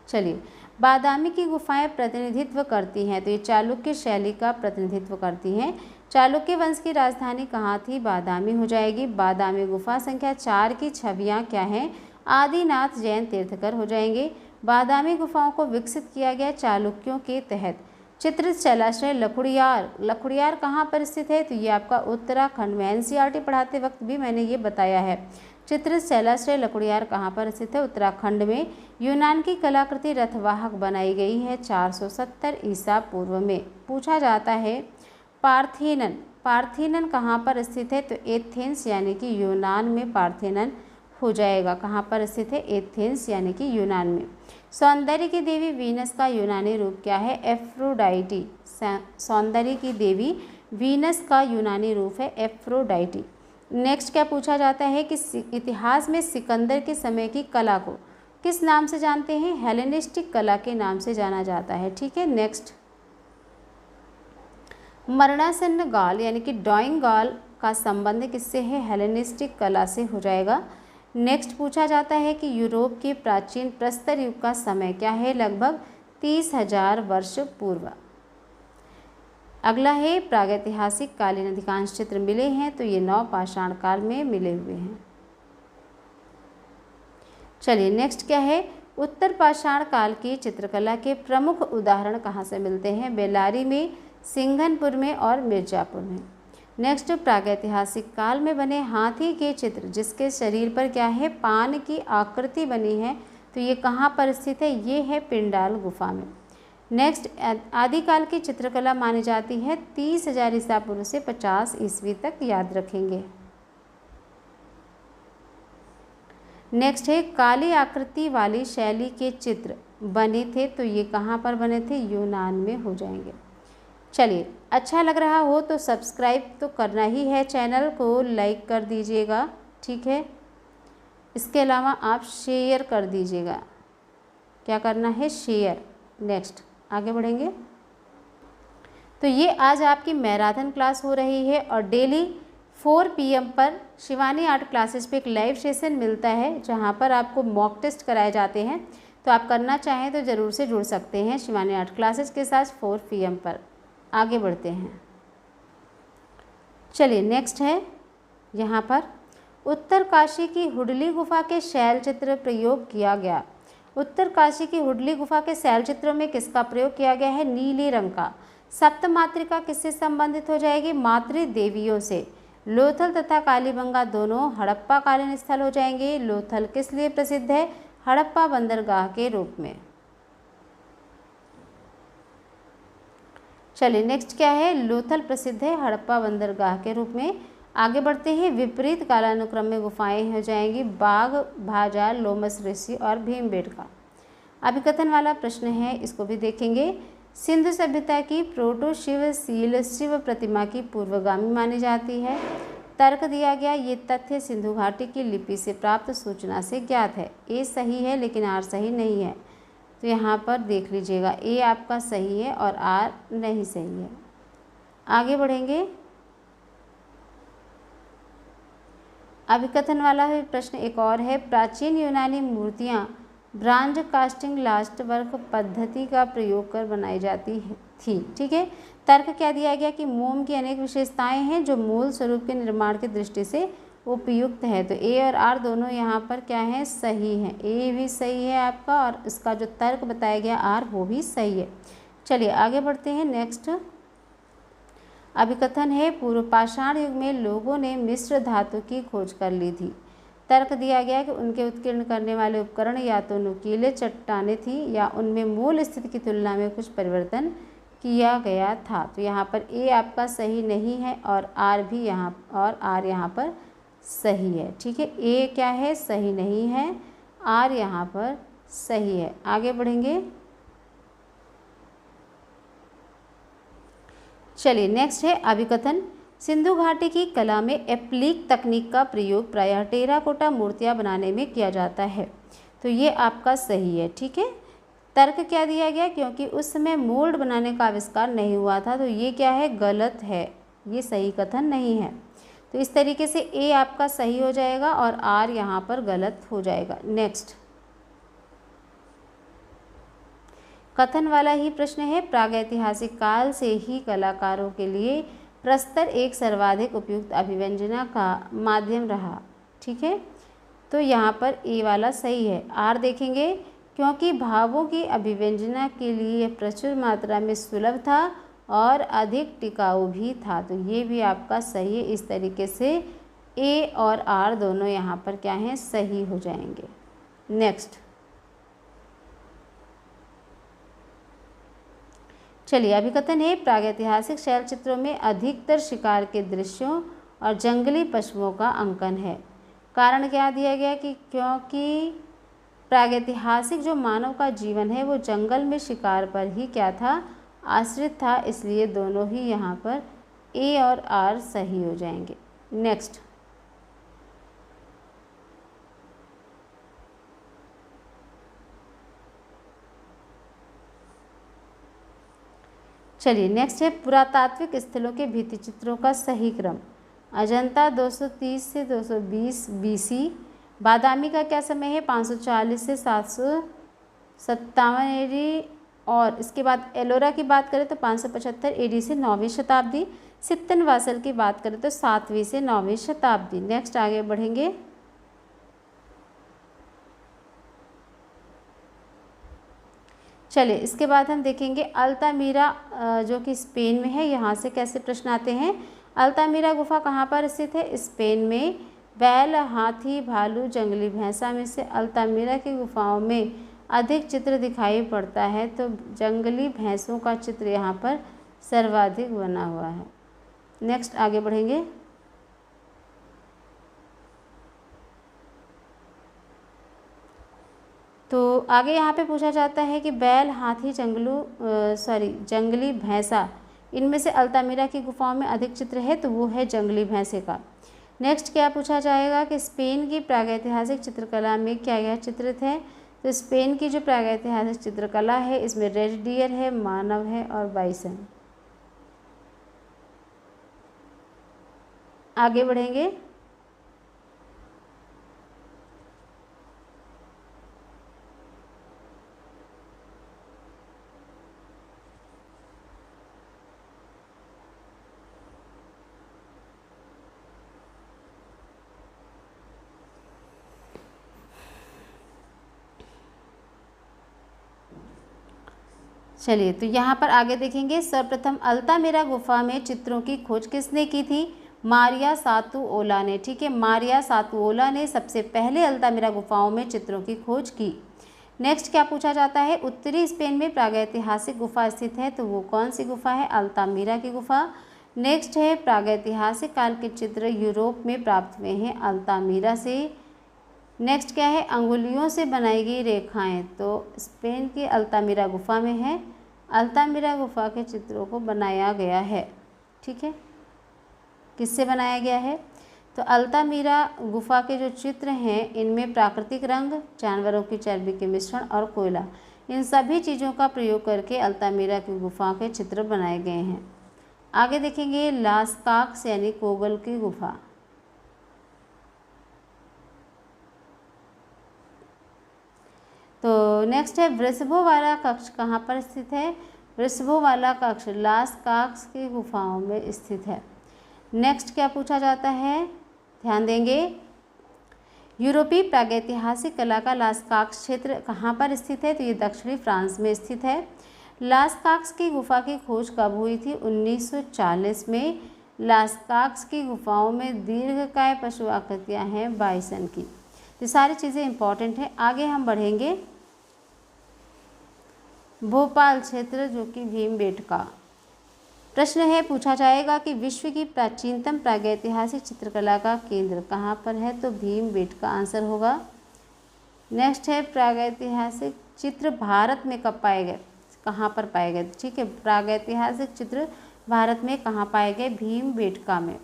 चलिए बादामी की गुफाएं प्रतिनिधित्व करती हैं, तो ये चालुक्य शैली का प्रतिनिधित्व करती हैं। चालुक्य वंश की राजधानी कहाँ थी, बादामी हो जाएगी। बादामी गुफा संख्या 4 की छवियां क्या हैं, आदिनाथ जैन तीर्थकर हो जाएंगे। बादामी गुफाओं को विकसित किया गया चालुक्यों के तहत। चित्रित शैलाश्रय लखुड़ियार, लखुड़ियार कहाँ पर स्थित है, तो ये आपका उत्तराखंड में, NCERT पढ़ाते वक्त भी मैंने ये बताया है। चित्रित शैलाश्रय लखुड़ियार कहाँ पर स्थित है, उत्तराखंड में। यूनान की कलाकृति रथवाहक बनाई गई है 470 ईसा पूर्व में। पूछा जाता है पार्थेनन, पार्थेनन कहाँ पर स्थित है, तो एथेंस यानी कि यूनान में पार्थेनन हो जाएगा। कहाँ पर स्थित है, एथेंस यानी कि यूनान में। सौंदर्य की देवी वीनस का यूनानी रूप क्या है, एफ्रोडाइटी। सौंदर्य की देवी वीनस का यूनानी रूप है एफ्रोडाइटी। नेक्स्ट क्या पूछा जाता है कि इतिहास में सिकंदर के समय की कला को किस नाम से जानते हैं, हेलेनिस्टिक कला के नाम से जाना जाता है। ठीक है, नेक्स्ट मरणासन्न गाल यानी कि डॉइंग गाल का संबंध किससे है, हेलेनिस्टिक कला से हो जाएगा। नेक्स्ट पूछा जाता है कि यूरोप के प्राचीन प्रस्तर युग का समय क्या है, लगभग 30,000 वर्ष पूर्व। अगला है प्रागैतिहासिक कालीन अधिकांश चित्र मिले हैं, तो ये नवपाषाण काल में मिले हुए हैं। चलिए नेक्स्ट क्या है, उत्तर पाषाण काल की चित्रकला के प्रमुख उदाहरण कहाँ से मिलते हैं, बेल्लारी में, सिंघनपुर में और मिर्जापुर में। नेक्स्ट प्रागैतिहासिक काल में बने हाथी के चित्र जिसके शरीर पर क्या है, पान की आकृति बनी है, तो ये कहाँ पर स्थित है, ये है पिंडाल गुफा में। नेक्स्ट आदिकाल की चित्रकला मानी जाती है 30,000 ईसा पूर्व से 50 ईस्वी तक, याद रखेंगे। नेक्स्ट है काली आकृति वाली शैली के चित्र बने थे, तो ये कहाँ पर बने थे, यूनान में हो जाएंगे। चलिए अच्छा लग रहा हो तो सब्सक्राइब तो करना ही है, चैनल को लाइक कर दीजिएगा। ठीक है, इसके अलावा आप शेयर कर दीजिएगा, क्या करना है, शेयर। नेक्स्ट आगे बढ़ेंगे, तो ये आज आपकी मैराथन क्लास हो रही है और डेली 4 PM पर शिवानी आर्ट क्लासेस पे एक लाइव सेशन मिलता है जहाँ पर आपको मॉक टेस्ट कराए जाते हैं। तो आप करना चाहें तो ज़रूर से जुड़ सकते हैं शिवानी आर्ट क्लासेस के साथ 4 PM पर। आगे बढ़ते हैं। चलिए नेक्स्ट है यहाँ पर उत्तरकाशी की हुडली गुफा के शैल चित्र प्रयोग किया गया। उत्तरकाशी की हुडली गुफा के शैल चित्रों में किसका प्रयोग किया गया है? नीले रंग का। सप्तमातृका किससे संबंधित हो जाएगी? मातृ देवियों से। लोथल तथा कालीबंगा दोनों हड़प्पा कालीन स्थल हो जाएंगे। लोथल किस लिए प्रसिद्ध है? हड़प्पा बंदरगाह के रूप में। चलिए नेक्स्ट क्या है? लोथल प्रसिद्ध है हड़प्पा बंदरगाह के रूप में। आगे बढ़ते हैं। विपरीत कालानुक्रम में गुफाएं हो जाएंगी बाघ, भाजा, लोमस ऋषि और भीमबेटका। अभिकथन वाला प्रश्न है, इसको भी देखेंगे। सिंधु सभ्यता की प्रोटो शिवशील शिव प्रतिमा की पूर्वगामी मानी जाती है। तर्क दिया गया, ये तथ्य सिंधु घाटी की लिपि से प्राप्त सूचना से ज्ञात है। ए सही है लेकिन आर सही नहीं है। तो यहाँ पर देख लीजिएगा, ए आपका सही है और आर नहीं सही है। आगे बढ़ेंगे। अभिकथन वाला प्रश्न एक और है। प्राचीन यूनानी मूर्तियाँ ब्रांज कास्टिंग लास्ट वर्क पद्धति का प्रयोग कर बनाई जाती थी। ठीक है। तर्क क्या दिया गया कि मोम की अनेक विशेषताएं हैं जो मूल स्वरूप के निर्माण की दृष्टि से उपयुक्त है। तो ए और आर दोनों यहाँ पर क्या है? सही है। ए भी सही है आपका और इसका जो तर्क बताया गया आर वो भी सही है। चलिए आगे बढ़ते हैं। नेक्स्ट अभिकथन है, पूर्व पाषाण युग में लोगों ने मिश्र धातु की खोज कर ली थी। तर्क दिया गया कि उनके उत्कीर्ण करने वाले उपकरण या तो नुकीले चट्टानें थी या उनमें मूल स्थिति की तुलना में कुछ परिवर्तन किया गया था। तो यहाँ पर ए आपका सही नहीं है और आर भी यहाँ पर सही है। ठीक है। ए क्या है? सही नहीं है। आर यहाँ पर सही है। आगे बढ़ेंगे। चलिए नेक्स्ट है अभिकथन। सिंधु घाटी की कला में एप्लीक तकनीक का प्रयोग प्रायः टेराकोटा मूर्तियाँ बनाने में किया जाता है। तो ये आपका सही है। ठीक है। तर्क क्या दिया गया? क्योंकि उस समय मोल्ड बनाने का आविष्कार नहीं हुआ था। तो ये क्या है? गलत है। ये सही कथन नहीं है। तो इस तरीके से ए आपका सही हो जाएगा और आर यहाँ पर गलत हो जाएगा। नेक्स्ट कथन वाला ही प्रश्न है। प्रागैतिहासिक काल से ही कलाकारों के लिए प्रस्तर एक सर्वाधिक उपयुक्त अभिव्यंजना का माध्यम रहा। ठीक है। तो यहाँ पर ए वाला सही है। आर देखेंगे, क्योंकि भावों की अभिव्यंजना के लिए प्रचुर मात्रा में सुलभ था और अधिक टिकाऊ भी था। तो ये भी आपका सही है। इस तरीके से ए और आर दोनों यहाँ पर क्या हैं? सही हो जाएंगे। नेक्स्ट चलिए अभिकथन है, प्रागैतिहासिक शैल चित्रों में अधिकतर शिकार के दृश्यों और जंगली पशुओं का अंकन है। कारण क्या दिया गया कि क्योंकि प्रागैतिहासिक जो मानव का जीवन है वो जंगल में शिकार पर ही क्या था? आश्रित था। इसलिए दोनों ही यहाँ पर ए और आर सही हो जाएंगे। नेक्स्ट चलिए नेक्स्ट है, पुरातात्विक स्थलों के भित्ति चित्रों का सही क्रम। अजंता 230 से 220 BC। बादामी का क्या समय है? 540 से 757 AD। और इसके बाद एलोरा की बात करें तो 575 AD से 9वीं शताब्दी। सित्तनवासल की बात करें तो 7वीं से 9वीं शताब्दी। नेक्स्ट आगे बढ़ेंगे। चलिए इसके बाद हम देखेंगे अल्तामीरा जो कि स्पेन में है, यहाँ से कैसे प्रश्न आते हैं। अल्तामीरा गुफा कहाँ पर स्थित है? स्पेन में। बैल, हाथी, भालू, जंगली भैंसा में से अल्तामीरा की गुफाओं में अधिक चित्र दिखाई पड़ता है। तो जंगली भैंसों का चित्र यहाँ पर सर्वाधिक बना हुआ है। नेक्स्ट आगे बढ़ेंगे। तो आगे यहाँ पे पूछा जाता है कि बैल, हाथी, जंगली भैंसा, इनमें से अल्तामीरा की गुफाओं में अधिक चित्र है। तो वो है जंगली भैंसे का। नेक्स्ट क्या पूछा जाएगा कि स्पेन की प्रागैतिहासिक चित्रकला में क्या क्या चित्रित है। तो स्पेन की जो प्रागैतिहासिक चित्रकला है इसमें रेड डियर है, मानव है और बाइसन। आगे बढ़ेंगे। चलिए, तो यहाँ पर आगे देखेंगे। सर्वप्रथम अल्तामिरा गुफा में चित्रों की खोज किसने की थी? मारिया सातुओला ने। ठीक है, मारिया सातुओला ने सबसे पहले अल्तामिरा गुफाओं में चित्रों की खोज की। नेक्स्ट क्या पूछा जाता है? उत्तरी स्पेन में प्रागैतिहासिक गुफा स्थित है, तो वो कौन सी गुफा है? अल्तामिरा की गुफा। नेक्स्ट है प्रागैतिहासिक काल के चित्र यूरोप में प्राप्त हुए हैं अल्तामिरा से। नेक्स्ट क्या है? अंगुलियों से बनाई गई रेखाएं, तो स्पेन की अल्तामिरा गुफा में है। अल्तामिरा गुफा के चित्रों को बनाया गया है। ठीक है, किससे बनाया गया है? तो अल्तामिरा गुफा के जो चित्र हैं इनमें प्राकृतिक रंग, जानवरों की चर्बी के मिश्रण और कोयला, इन सभी चीज़ों का प्रयोग करके अल्तामिरा की गुफा के चित्र बनाए गए हैं। आगे देखेंगे लास काक्स यानी कोगल की गुफा। तो नेक्स्ट है वृषभों वाला कक्ष कहाँ पर स्थित है? वृषभों वाला कक्ष लास काक्स की गुफाओं में स्थित है। नेक्स्ट क्या पूछा जाता है? ध्यान देंगे। यूरोपीय प्रागैतिहासिक कला का लास काक्स क्षेत्र कहाँ पर स्थित है? तो ये दक्षिणी फ्रांस में स्थित है। लास काक्स की गुफा की खोज कब हुई थी? 1940 में। लास काक्स की गुफाओं में दीर्घकाय पशु आकृतियाँ हैं बाइसन की। तो सारी चीज़ें इंपॉर्टेंट हैं। आगे हम बढ़ेंगे। भोपाल क्षेत्र जो कि भीमबेटका। प्रश्न है, पूछा जाएगा कि विश्व की प्राचीनतम प्रागैतिहासिक चित्रकला का केंद्र कहाँ पर है? तो भीमबेटका आंसर होगा। नेक्स्ट है प्रागैतिहासिक चित्र भारत में कब पाए गए? कहाँ पर पाए गए? ठीक है, प्रागैतिहासिक चित्र भारत में कहाँ पाए गए? भीमबेटका में।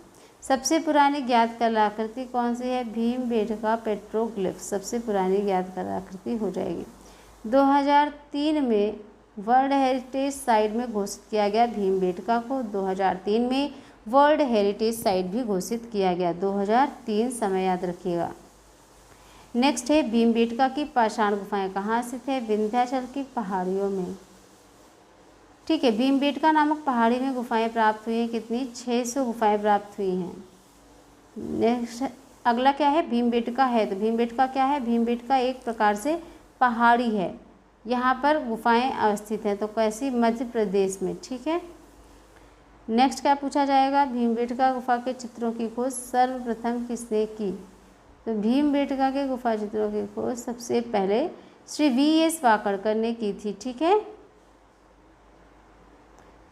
सबसे पुरानी ज्ञात कलाकृति कौन सी है? भीमबेटका पेट्रोग्लिफ सबसे पुरानी ज्ञात कलाकृति हो जाएगी। 2003 में वर्ल्ड हेरिटेज साइट में घोषित किया गया भीमबेटका को। 2003 में वर्ल्ड हेरिटेज साइट भी घोषित किया गया। 2003 समय याद रखिएगा। नेक्स्ट है भीमबेटका की पाषाण गुफाएं कहाँ स्थित है? विंध्याचल की पहाड़ियों में। ठीक है, भीमबेटका नामक पहाड़ी में गुफाएं प्राप्त हुई हैं। कितनी? 600 गुफाएं प्राप्त हुई हैं। नेक्स्ट अगला क्या है? भीमबेटका है, तो भीमबेटका क्या है? भीमबेटका एक प्रकार से पहाड़ी है, यहाँ पर गुफाएं अवस्थित हैं। तो कैसी? मध्य प्रदेश में। ठीक है, नेक्स्ट क्या पूछा जाएगा? भीमबेटका गुफा के चित्रों की खोज सर्वप्रथम किसने की? तो भीमबेटका के गुफा चित्रों की खोज सबसे पहले श्री V.S. वाकड़कर ने की थी। ठीक है,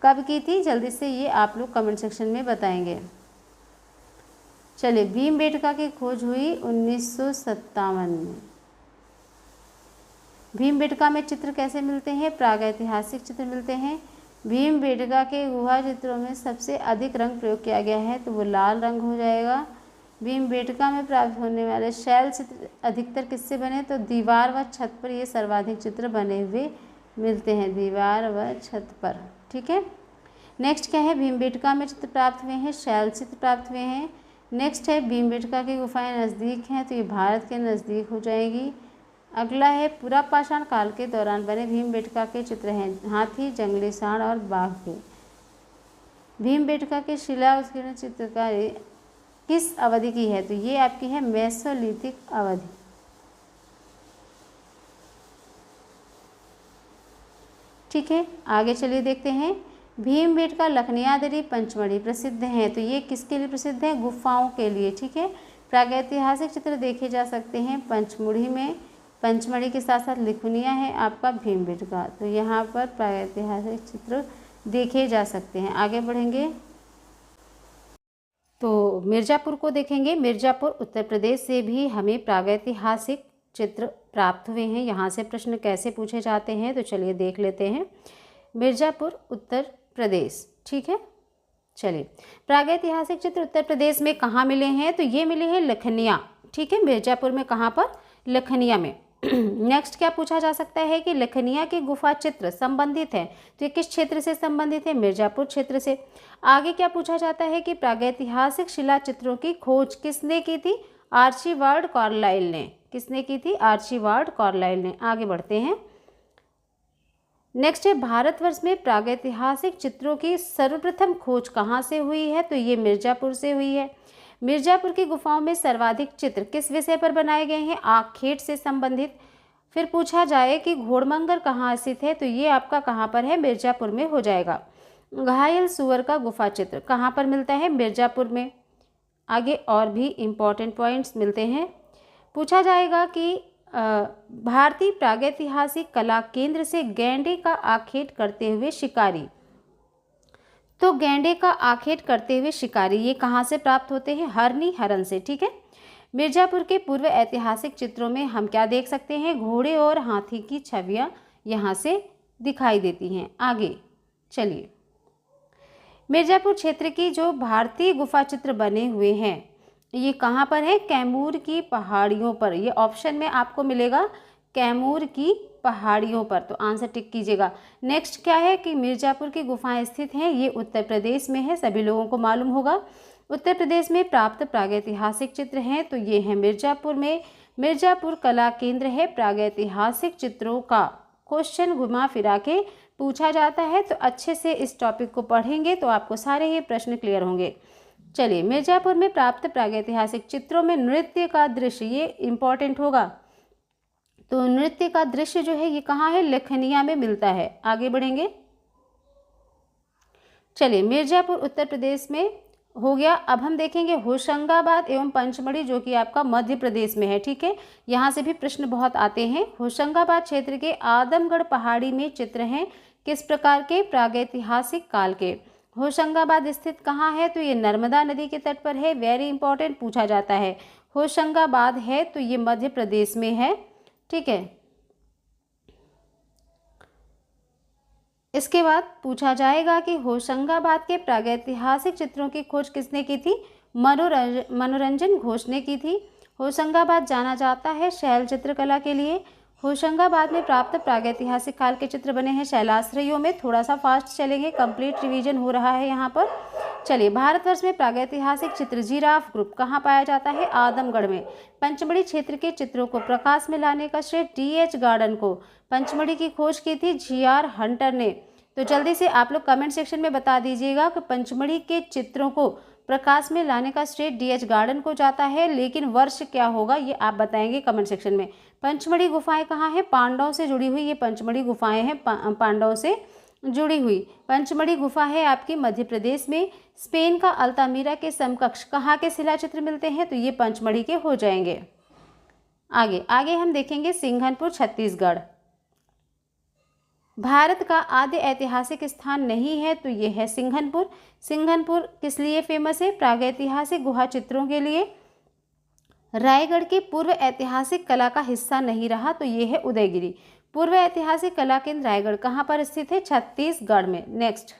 कब की थी? जल्दी से ये आप लोग कमेंट सेक्शन में बताएंगे। चलिए, भीमबेटका की खोज हुई 1957 में। भीमबेटका में चित्र कैसे मिलते हैं? प्रागैतिहासिक चित्र मिलते हैं। भीमबेटका के गुहा चित्रों में सबसे अधिक रंग प्रयोग किया गया है, तो वो लाल रंग हो जाएगा। भीमबेटका में प्राप्त होने वाले शैल चित्र अधिकतर किससे बने? तो दीवार व छत पर ये सर्वाधिक चित्र बने हुए मिलते हैं, दीवार व छत पर। ठीक है, नेक्स्ट क्या है? भीमबेटका में चित्र प्राप्त हुए हैं, शैल चित्र प्राप्त हुए हैं। नेक्स्ट है भीमबेटका की गुफाएं नज़दीक हैं, तो ये भारत के नज़दीक हो जाएगी। अगला है पुरापाषाण काल के दौरान बने भीमबेटका के चित्र हैं हाथी, जंगली सांड और बाघ के। भीमबेटका के शिला उत्कीर्ण चित्रकारी किस अवधि की है? तो ये आपकी है मेसोलिथिक अवधि। ठीक है, आगे चलिए देखते हैं। भीमबेटका लखनियादरी पंचमढ़ी प्रसिद्ध हैं, तो ये किसके लिए प्रसिद्ध है? गुफाओं के लिए। ठीक है, प्रागैतिहासिक चित्र देखे जा सकते हैं पंचमुढ़ी में। पंचमढ़ी के साथ साथ लिखुनिया है आपका भीमबेटका, तो यहाँ पर प्रागैतिहासिक चित्र देखे जा सकते हैं। आगे बढ़ेंगे तो मिर्ज़ापुर को देखेंगे। मिर्ज़ापुर उत्तर प्रदेश से भी हमें प्रागैतिहासिक चित्र प्राप्त हुए हैं। यहाँ से प्रश्न कैसे पूछे जाते हैं, तो चलिए देख लेते हैं। मिर्ज़ापुर उत्तर प्रदेश। ठीक है, चलिए प्रागैतिहासिक चित्र उत्तर प्रदेश में कहाँ मिले हैं? तो ये मिले हैं लखनिया। ठीक है, मिर्ज़ापुर में कहाँ पर? लखनिया में। नेक्स्ट क्या पूछा जा सकता है कि लखनिया की गुफा चित्र संबंधित है, तो ये किस क्षेत्र से संबंधित है? मिर्जापुर क्षेत्र से। आगे क्या पूछा जाता है कि प्रागैतिहासिक शिला चित्रों की खोज किसने की थी? आर्चिबाल्ड कार्लाइल ने। किसने की थी? आर्चिबाल्ड कार्लाइल ने। आगे बढ़ते हैं। नेक्स्ट है, भारतवर्ष में प्रागैतिहासिक चित्रों की सर्वप्रथम खोज कहाँ से हुई है? तो ये मिर्जापुर से हुई है। मिर्जापुर की गुफाओं में सर्वाधिक चित्र किस विषय पर बनाए गए हैं? आखेट से संबंधित। फिर पूछा जाए कि घोड़मंगर कहाँ स्थित है? तो ये आपका कहाँ पर है? मिर्जापुर में हो जाएगा। घायल सुअर का गुफा चित्र कहाँ पर मिलता है? मिर्जापुर में। आगे और भी इम्पॉर्टेंट पॉइंट्स मिलते हैं। पूछा जाएगा कि भारतीय प्रागैतिहासिक कला केंद्र से गैंडे का आखेट करते हुए शिकारी, तो गैंडे का आखेट करते हुए शिकारी ये कहाँ से प्राप्त होते हैं? हरनी हरन से। ठीक है। मिर्जापुर के पूर्व ऐतिहासिक चित्रों में हम क्या देख सकते हैं? घोड़े और हाथी की छवियां यहाँ से दिखाई देती हैं। आगे चलिए, मिर्जापुर क्षेत्र की जो भारतीय गुफा चित्र बने हुए हैं ये कहाँ पर है? कैमूर की पहाड़ियों पर। ये ऑप्शन में आपको मिलेगा कैमूर की पहाड़ियों पर, तो आंसर टिक कीजिएगा। नेक्स्ट क्या है कि मिर्जापुर की गुफाएं स्थित हैं, ये उत्तर प्रदेश में है, सभी लोगों को मालूम होगा। उत्तर प्रदेश में प्राप्त प्रागैतिहासिक चित्र हैं, तो ये है मिर्जापुर में। मिर्जापुर कला केंद्र है। प्रागैतिहासिक चित्रों का क्वेश्चन घुमा फिरा के पूछा जाता है, तो अच्छे से इस टॉपिक को पढ़ेंगे तो आपको सारे ही प्रश्न क्लियर होंगे। चलिए, मिर्जापुर में प्राप्त प्रागैतिहासिक चित्रों में नृत्य का दृश्य, ये इम्पॉर्टेंट होगा। तो नृत्य का दृश्य जो है ये कहाँ है? लखनिया में मिलता है। आगे बढ़ेंगे। चलिए, मिर्जापुर उत्तर प्रदेश में हो गया। अब हम देखेंगे होशंगाबाद एवं पंचमढ़ी जो कि आपका मध्य प्रदेश में है। ठीक है, यहाँ से भी प्रश्न बहुत आते हैं। होशंगाबाद क्षेत्र के आदमगढ़ पहाड़ी में चित्र हैं किस प्रकार के? प्रागैतिहासिक काल के। होशंगाबाद स्थित कहाँ है? तो ये नर्मदा नदी के तट पर है। वेरी इंपॉर्टेंट पूछा जाता है। होशंगाबाद है तो ये मध्य प्रदेश में है। ठीक है, इसके बाद पूछा जाएगा कि होशंगाबाद के प्रागैतिहासिक चित्रों की खोज किसने की थी? मनोरंजन घोष ने की थी। होशंगाबाद जाना जाता है शैल चित्रकला के लिए। होशंगाबाद में प्राप्त प्रागैतिहासिक काल के चित्र बने हैं शैलाश्रयों में। थोड़ा सा फास्ट चलेंगे, कंप्लीट रिवीजन हो रहा है यहाँ पर। चलिए, भारतवर्ष में प्रागैतिहासिक चित्र जिराफ ग्रुप कहाँ पाया जाता है? आदमगढ़ में। पंचमढ़ी क्षेत्र के चित्रों को प्रकाश में लाने का श्रेय DH गार्डन को। पंचमढ़ी की खोज की थी GR हंटर ने। तो जल्दी से आप लोग कमेंट सेक्शन में बता दीजिएगा कि पंचमढ़ी के चित्रों को प्रकाश में लाने का श्रेय DH गार्डन को जाता है, लेकिन वर्ष क्या होगा ये आप बताएंगे कमेंट सेक्शन में। पंचमढ़ी गुफाएं कहाँ है? पांडवों से जुड़ी हुई ये पंचमढ़ी गुफाएं हैं, पांडवों से जुड़ी हुई। पंचमढ़ी गुफा है आपकी मध्य प्रदेश में। स्पेन का अल्तामीरा के समकक्ष कहाँ के शिलाचित्र मिलते हैं? तो ये पंचमढ़ी के हो जाएंगे। आगे आगे हम देखेंगे सिंघनपुर छत्तीसगढ़। भारत का आद्य ऐतिहासिक स्थान नहीं है, तो ये है सिंघनपुर। सिंघनपुर किस लिए फेमस है? प्रागैतिहासिक गुहा चित्रों के लिए। रायगढ़ की पूर्व ऐतिहासिक कला का हिस्सा नहीं रहा, तो ये है उदयगिरी। पूर्व ऐतिहासिक कला केंद्र रायगढ़ कहाँ पर स्थित है? छत्तीसगढ़ में। नेक्स्ट,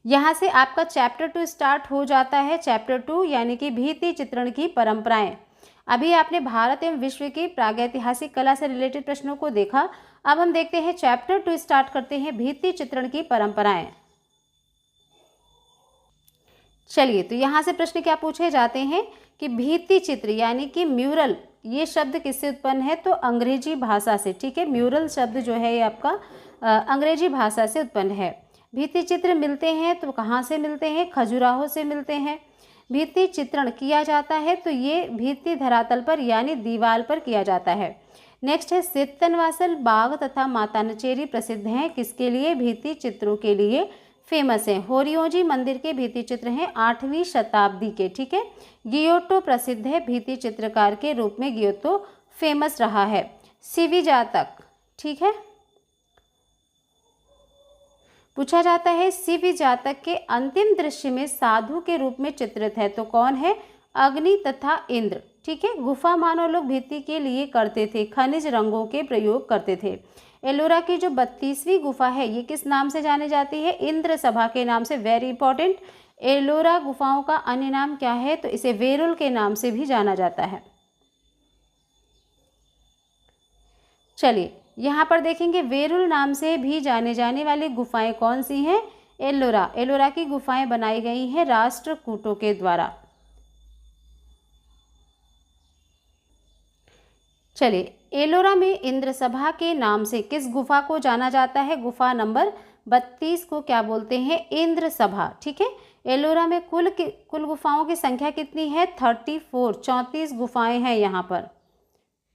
यहाँ से आपका चैप्टर 2 स्टार्ट हो जाता है। चैप्टर 2 यानी कि भित्ति चित्रण की परंपराएं। अभी आपने भारत एवं विश्व की प्रागैतिहासिक कला से रिलेटेड प्रश्नों को देखा। अब हम देखते हैं चैप्टर 2 स्टार्ट करते हैं, भित्ति चित्रण की परंपराएं। चलिए, तो यहाँ से प्रश्न क्या पूछे जाते हैं कि भित्ति चित्र यानी कि म्यूरल, ये शब्द किससे उत्पन्न है? तो अंग्रेजी भाषा से। ठीक है, म्यूरल शब्द जो है ये आपका अंग्रेजी भाषा से उत्पन्न है। भित्ति चित्र मिलते हैं तो कहाँ से मिलते हैं? खजुराहो से मिलते हैं। भित्ति चित्रण किया जाता है तो ये भित्ति धरातल पर यानी दीवार पर किया जाता है। नेक्स्ट है सित्तनवासल बाग तथा मातानचेरी प्रसिद्ध हैं किसके लिए? भित्ति चित्रों के लिए फेमस हैं। होरियोजी मंदिर के भित्ति चित्र हैं 8वीं शताब्दी के। ठीक है, गियोटो प्रसिद्ध है भित्ति चित्रकार के रूप में, गियोटो फेमस रहा है। सीवी जातक, ठीक है, पूछा जाता है सीवी जातक के अंतिम दृश्य में साधु के रूप में चित्रित है, तो कौन है? अग्नि तथा इंद्र। ठीक है, गुफा मानव लोग भित्ति के लिए करते थे, खनिज रंगों के प्रयोग करते थे। एलोरा की जो 32वीं गुफा है ये किस नाम से जानी जाती है? इंद्र सभा के नाम से। वेरी इंपॉर्टेंट, एलोरा गुफाओं का अन्य नाम क्या है? तो इसे वेरुल के नाम से भी जाना जाता है। चलिए यहाँ पर देखेंगे वेरुल नाम से भी जाने जाने वाली गुफाएं कौन सी हैं? एलोरा। एलोरा की गुफाएं बनाई गई हैं राष्ट्रकूटों के द्वारा। चलिए एलोरा में इंद्रसभा के नाम से किस गुफा को जाना जाता है? गुफा नंबर 32 को क्या बोलते हैं? इंद्रसभा। ठीक है। एलोरा में कुल गुफाओं की संख्या कितनी है? 34, 34 गुफाएं हैं यहाँ पर।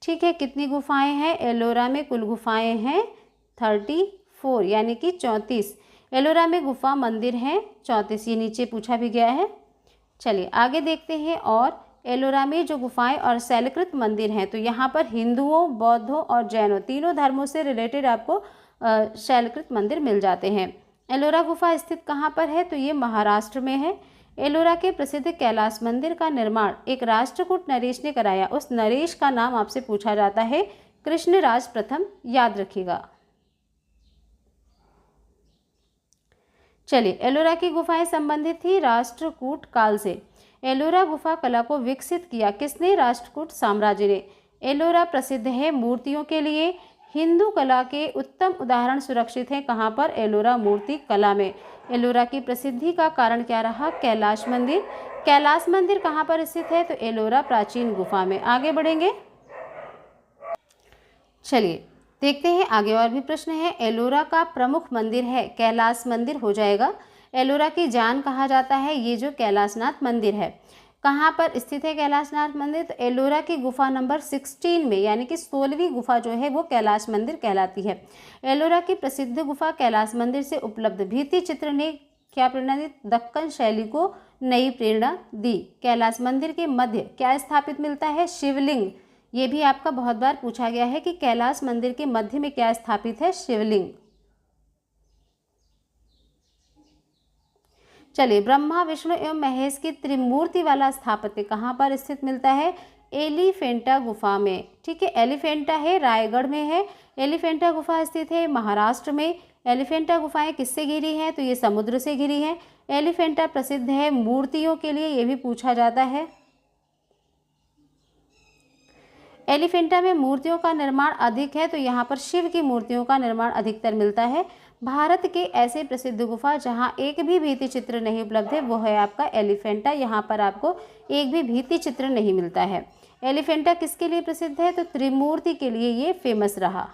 ठीक है, कितनी गुफाएं हैं एलोरा में? कुल गुफाएं हैं 34 यानी कि 34। एलोरा में गुफा मंदिर हैं 34, ये नीचे पूछा भी गया है। चलिए आगे देखते हैं। और एलोरा में जो गुफाएं और शैलकृत मंदिर हैं, तो यहाँ पर हिंदुओं, बौद्धों और जैनों तीनों धर्मों से रिलेटेड आपको शैलकृत मंदिर मिल जाते हैं। एलोरा गुफा स्थित कहाँ पर है? तो ये महाराष्ट्र में है। एलोरा के प्रसिद्ध कैलाश मंदिर का निर्माण एक राष्ट्रकूट नरेश ने कराया। उस नरेश का नाम आपसे पूछा जाता है कृष्णराज प्रथम, याद रखिएगा। चलिए एलोरा की गुफाएं संबंधित थी राष्ट्रकूट काल से। एलोरा गुफा कला को विकसित किया किसने? राष्ट्रकूट साम्राज्य ने। एलोरा प्रसिद्ध है मूर्तियों के लिए। हिंदू कला के उत्तम उदाहरण सुरक्षित हैं कहाँ पर? एलोरा मूर्ति कला में। एलोरा की प्रसिद्धि का कारण क्या रहा? कैलाश मंदिर। कैलाश मंदिर कहाँ पर स्थित है? तो एलोरा प्राचीन गुफा में। आगे बढ़ेंगे। चलिए देखते हैं आगे और भी प्रश्न है। एलोरा का प्रमुख मंदिर है कैलाश मंदिर हो जाएगा। एलोरा की जान कहा जाता है ये जो कैलाशनाथ मंदिर है। कहाँ पर स्थित है कैलाशनाथ मंदिर? तो एलोरा की गुफा नंबर 16 में, यानी कि 16वीं गुफा जो है वो कैलाश मंदिर कहलाती है। एलोरा की प्रसिद्ध गुफा कैलाश मंदिर से उपलब्ध भित्ति चित्र ने क्या प्रेरणा दी? दक्कन शैली को नई प्रेरणा दी। कैलाश मंदिर के मध्य क्या स्थापित मिलता है? शिवलिंग। ये भी आपका बहुत बार पूछा गया है कि कैलाश मंदिर के मध्य में क्या स्थापित है? शिवलिंग। चलिए ब्रह्मा, विष्णु एवं महेश की त्रिमूर्ति वाला स्थापत्य कहाँ पर स्थित मिलता है? एलिफेंटा गुफा में। ठीक है, एलिफेंटा है रायगढ़ में है। एलिफेंटा गुफा स्थित है महाराष्ट्र में। एलिफेंटा गुफाएं किससे घिरी हैं? तो ये समुद्र से घिरी हैं। एलिफेंटा प्रसिद्ध है मूर्तियों के लिए, ये भी पूछा जाता है। एलिफेंटा में मूर्तियों का निर्माण अधिक है, तो यहाँ पर शिव की मूर्तियों का निर्माण अधिकतर मिलता है। भारत के ऐसे प्रसिद्ध गुफा जहाँ एक भी भित्ति चित्र नहीं उपलब्ध है वो है आपका एलिफेंटा। यहाँ पर आपको एक भी भित्ति चित्र नहीं मिलता है। एलिफेंटा किसके लिए प्रसिद्ध है? तो त्रिमूर्ति के लिए ये फेमस रहा।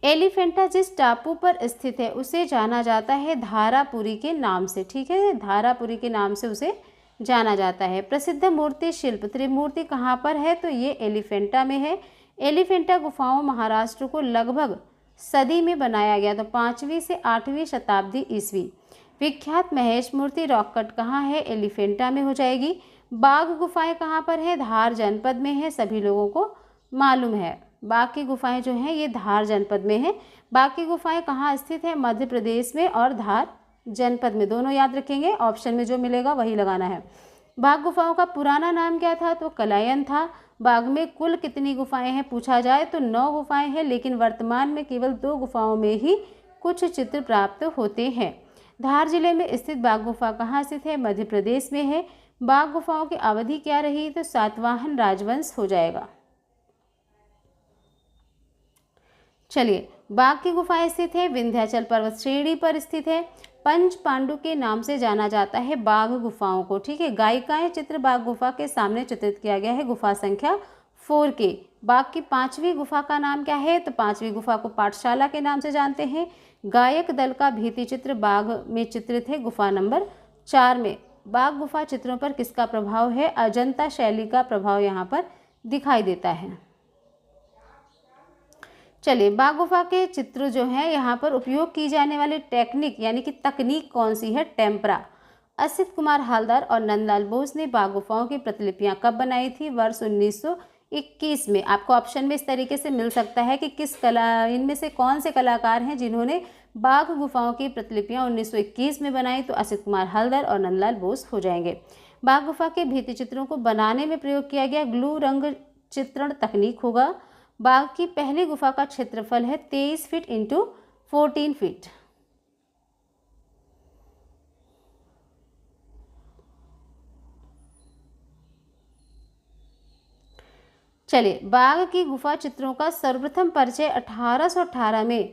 एलिफेंटा जिस टापू पर स्थित है उसे जाना जाता है धारापुरी के नाम से। ठीक है, धारापुरी के नाम से उसे जाना जाता है। प्रसिद्ध मूर्ति शिल्प त्रिमूर्ति कहाँ पर है? तो ये एलिफेंटा में है। एलिफेंटा गुफाओं महाराष्ट्र को लगभग सदी में बनाया गया, तो 5वीं से 8वीं शताब्दी ईस्वी। विख्यात महेश मूर्ति रॉक कट कहाँ है? एलिफेंटा में हो जाएगी। बाघ गुफाएं कहाँ पर है? धार जनपद में है, सभी लोगों को मालूम है। बाघ की गुफाएं जो हैं ये धार जनपद में है। बाघ की गुफाएं कहाँ स्थित है? मध्य प्रदेश में और धार जनपद में, दोनों याद रखेंगे। ऑप्शन में जो मिलेगा वही लगाना है। बाघ गुफाओं का पुराना नाम क्या था? तो कलायन था। बाघ में कुल कितनी गुफाएं हैं पूछा जाए तो 9 गुफाएं हैं, लेकिन वर्तमान में केवल 2 गुफाओं में ही कुछ चित्र प्राप्त होते हैं। धार जिले में स्थित बाघ गुफा कहाँ स्थित है? मध्य प्रदेश में है। बाघ गुफाओं की अवधि क्या रही? तो सातवाहन राजवंश हो जाएगा। चलिए बाघ की गुफाएं स्थित है विंध्याचल पर्वत श्रेणी पर स्थित है। पंच पांडु के नाम से जाना जाता है बाघ गुफाओं को। ठीक है, गायिकाएं चित्र बाघ गुफा के सामने चित्रित किया गया है गुफा संख्या 4 के। बाघ की 5वीं गुफा का नाम क्या है? तो 5वीं गुफा को पाठशाला के नाम से जानते हैं। गायक दल का भित्ति चित्र बाघ में चित्रित है गुफा नंबर 4 में। बाघ गुफा चित्रों पर किसका प्रभाव है? अजंता शैली का प्रभाव यहाँ पर दिखाई देता है। चलिए बाघ गुफा के चित्र जो हैं यहाँ पर उपयोग की जाने वाली टेक्निक यानी कि तकनीक कौन सी है? टेम्परा। असित कुमार हालदार और नंदलाल बोस ने बाघ गुफाओं की प्रतिलिपियां कब बनाई थी? वर्ष 1921 में। आपको ऑप्शन में इस तरीके से मिल सकता है कि किस कला इनमें से कौन से कलाकार हैं जिन्होंने बाघ गुफाओं की प्रतिलिपियां 1921 में बनाई? तो असित कुमार हालदार और नंदलाल बोस हो जाएंगे। बाघ गुफा के भित्ति चित्रों को बनाने में प्रयोग किया गया ग्लू रंग चित्रण तकनीक होगा। बाघ की पहली गुफा का क्षेत्रफल है 23 फीट इंटू 14 फीट। चलिए, बाघ की गुफा चित्रों का सर्वप्रथम परिचय 1818 में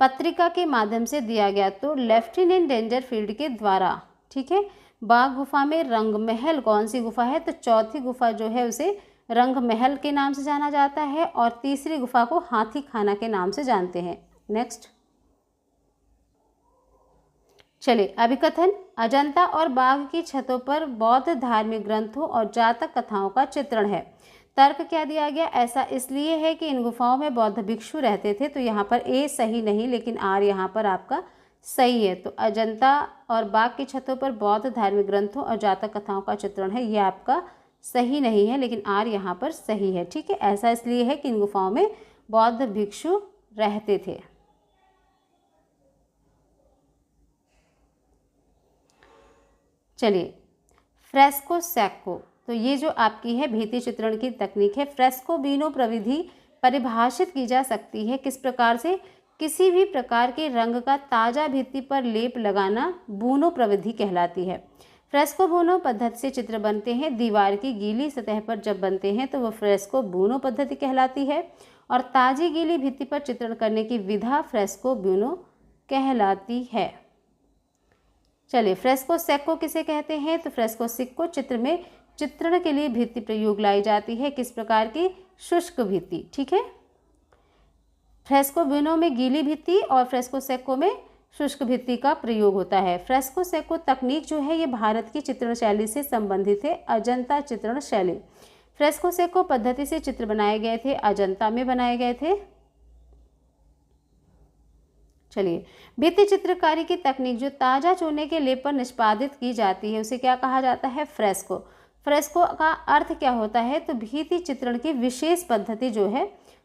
पत्रिका के माध्यम से दिया गया, तो लेफ्टिनेंट डेंजरफील्ड के द्वारा। ठीक है, बाघ गुफा में रंगमहल कौन सी गुफा है, तो चौथी गुफा जो है उसे रंगमहल के नाम से जाना जाता है और तीसरी गुफा को हाथी खाना के नाम से जानते हैं। नेक्स्ट, चलिए अभिकथन, अजंता और बाघ की छतों पर बौद्ध धार्मिक ग्रंथों और जातक कथाओं का चित्रण है। तर्क क्या दिया गया, ऐसा इसलिए है कि इन गुफाओं में बौद्ध भिक्षु रहते थे, तो यहाँ पर ए सही नहीं लेकिन आर यहाँ पर आपका सही है। तो अजंता और बाघ की छतों पर बौद्ध धार्मिक ग्रंथों और जातक कथाओं का चित्रण है, ये आपका सही नहीं है लेकिन आर यहाँ पर सही है। ठीक है, ऐसा इसलिए है कि इन गुफाओं में बौद्ध भिक्षु रहते थे। चलिए, फ्रेस्को सेक्को, तो ये जो आपकी है भित्ति चित्रण की तकनीक है। फ्रेस्को बीनो प्रविधि परिभाषित की जा सकती है किस प्रकार से, किसी भी प्रकार के रंग का ताज़ा भित्ति पर लेप लगाना बूनो प्रविधि कहलाती है। फ्रेस्को बूनो पद्धति से चित्र बनते हैं, दीवार की गीली सतह पर जब बनते हैं तो वह फ्रेस्को बूनो पद्धति कहलाती है और ताज़ी गीली भित्ति पर चित्रण करने की विधा फ्रेस्को बूनो कहलाती है। चलिए, फ्रेस्को सेक्को किसे कहते हैं, तो फ्रेस्को सिक्को चित्र में चित्रण के लिए भित्ति प्रयोग लाई जाती है, किस प्रकार की, शुष्क भित्ति। ठीक है, फ्रेस्को ब्यूनो में गीली भित्ति और फ्रेस्को सेक्को में शुष्क भित्ति का प्रयोग होता है। फ्रेस्को सेक्को तकनीक जो है ये भारत की चित्रण शैली से संबंधित है, अजंता चित्रण शैली। फ्रेस्को सेक्को पद्धति से चित्र बनाए गए थे, अजंता में बनाए गए थे। चलिए, भित्ति चित्रकारी की तकनीक जो ताज़ा चूने के लेप पर निष्पादित की जाती है उसे क्या कहा जाता है, फ्रेस्को। फ्रेस्को का अर्थ क्या होता है, तो भित्ति चित्रण की विशेष पद्धति जो है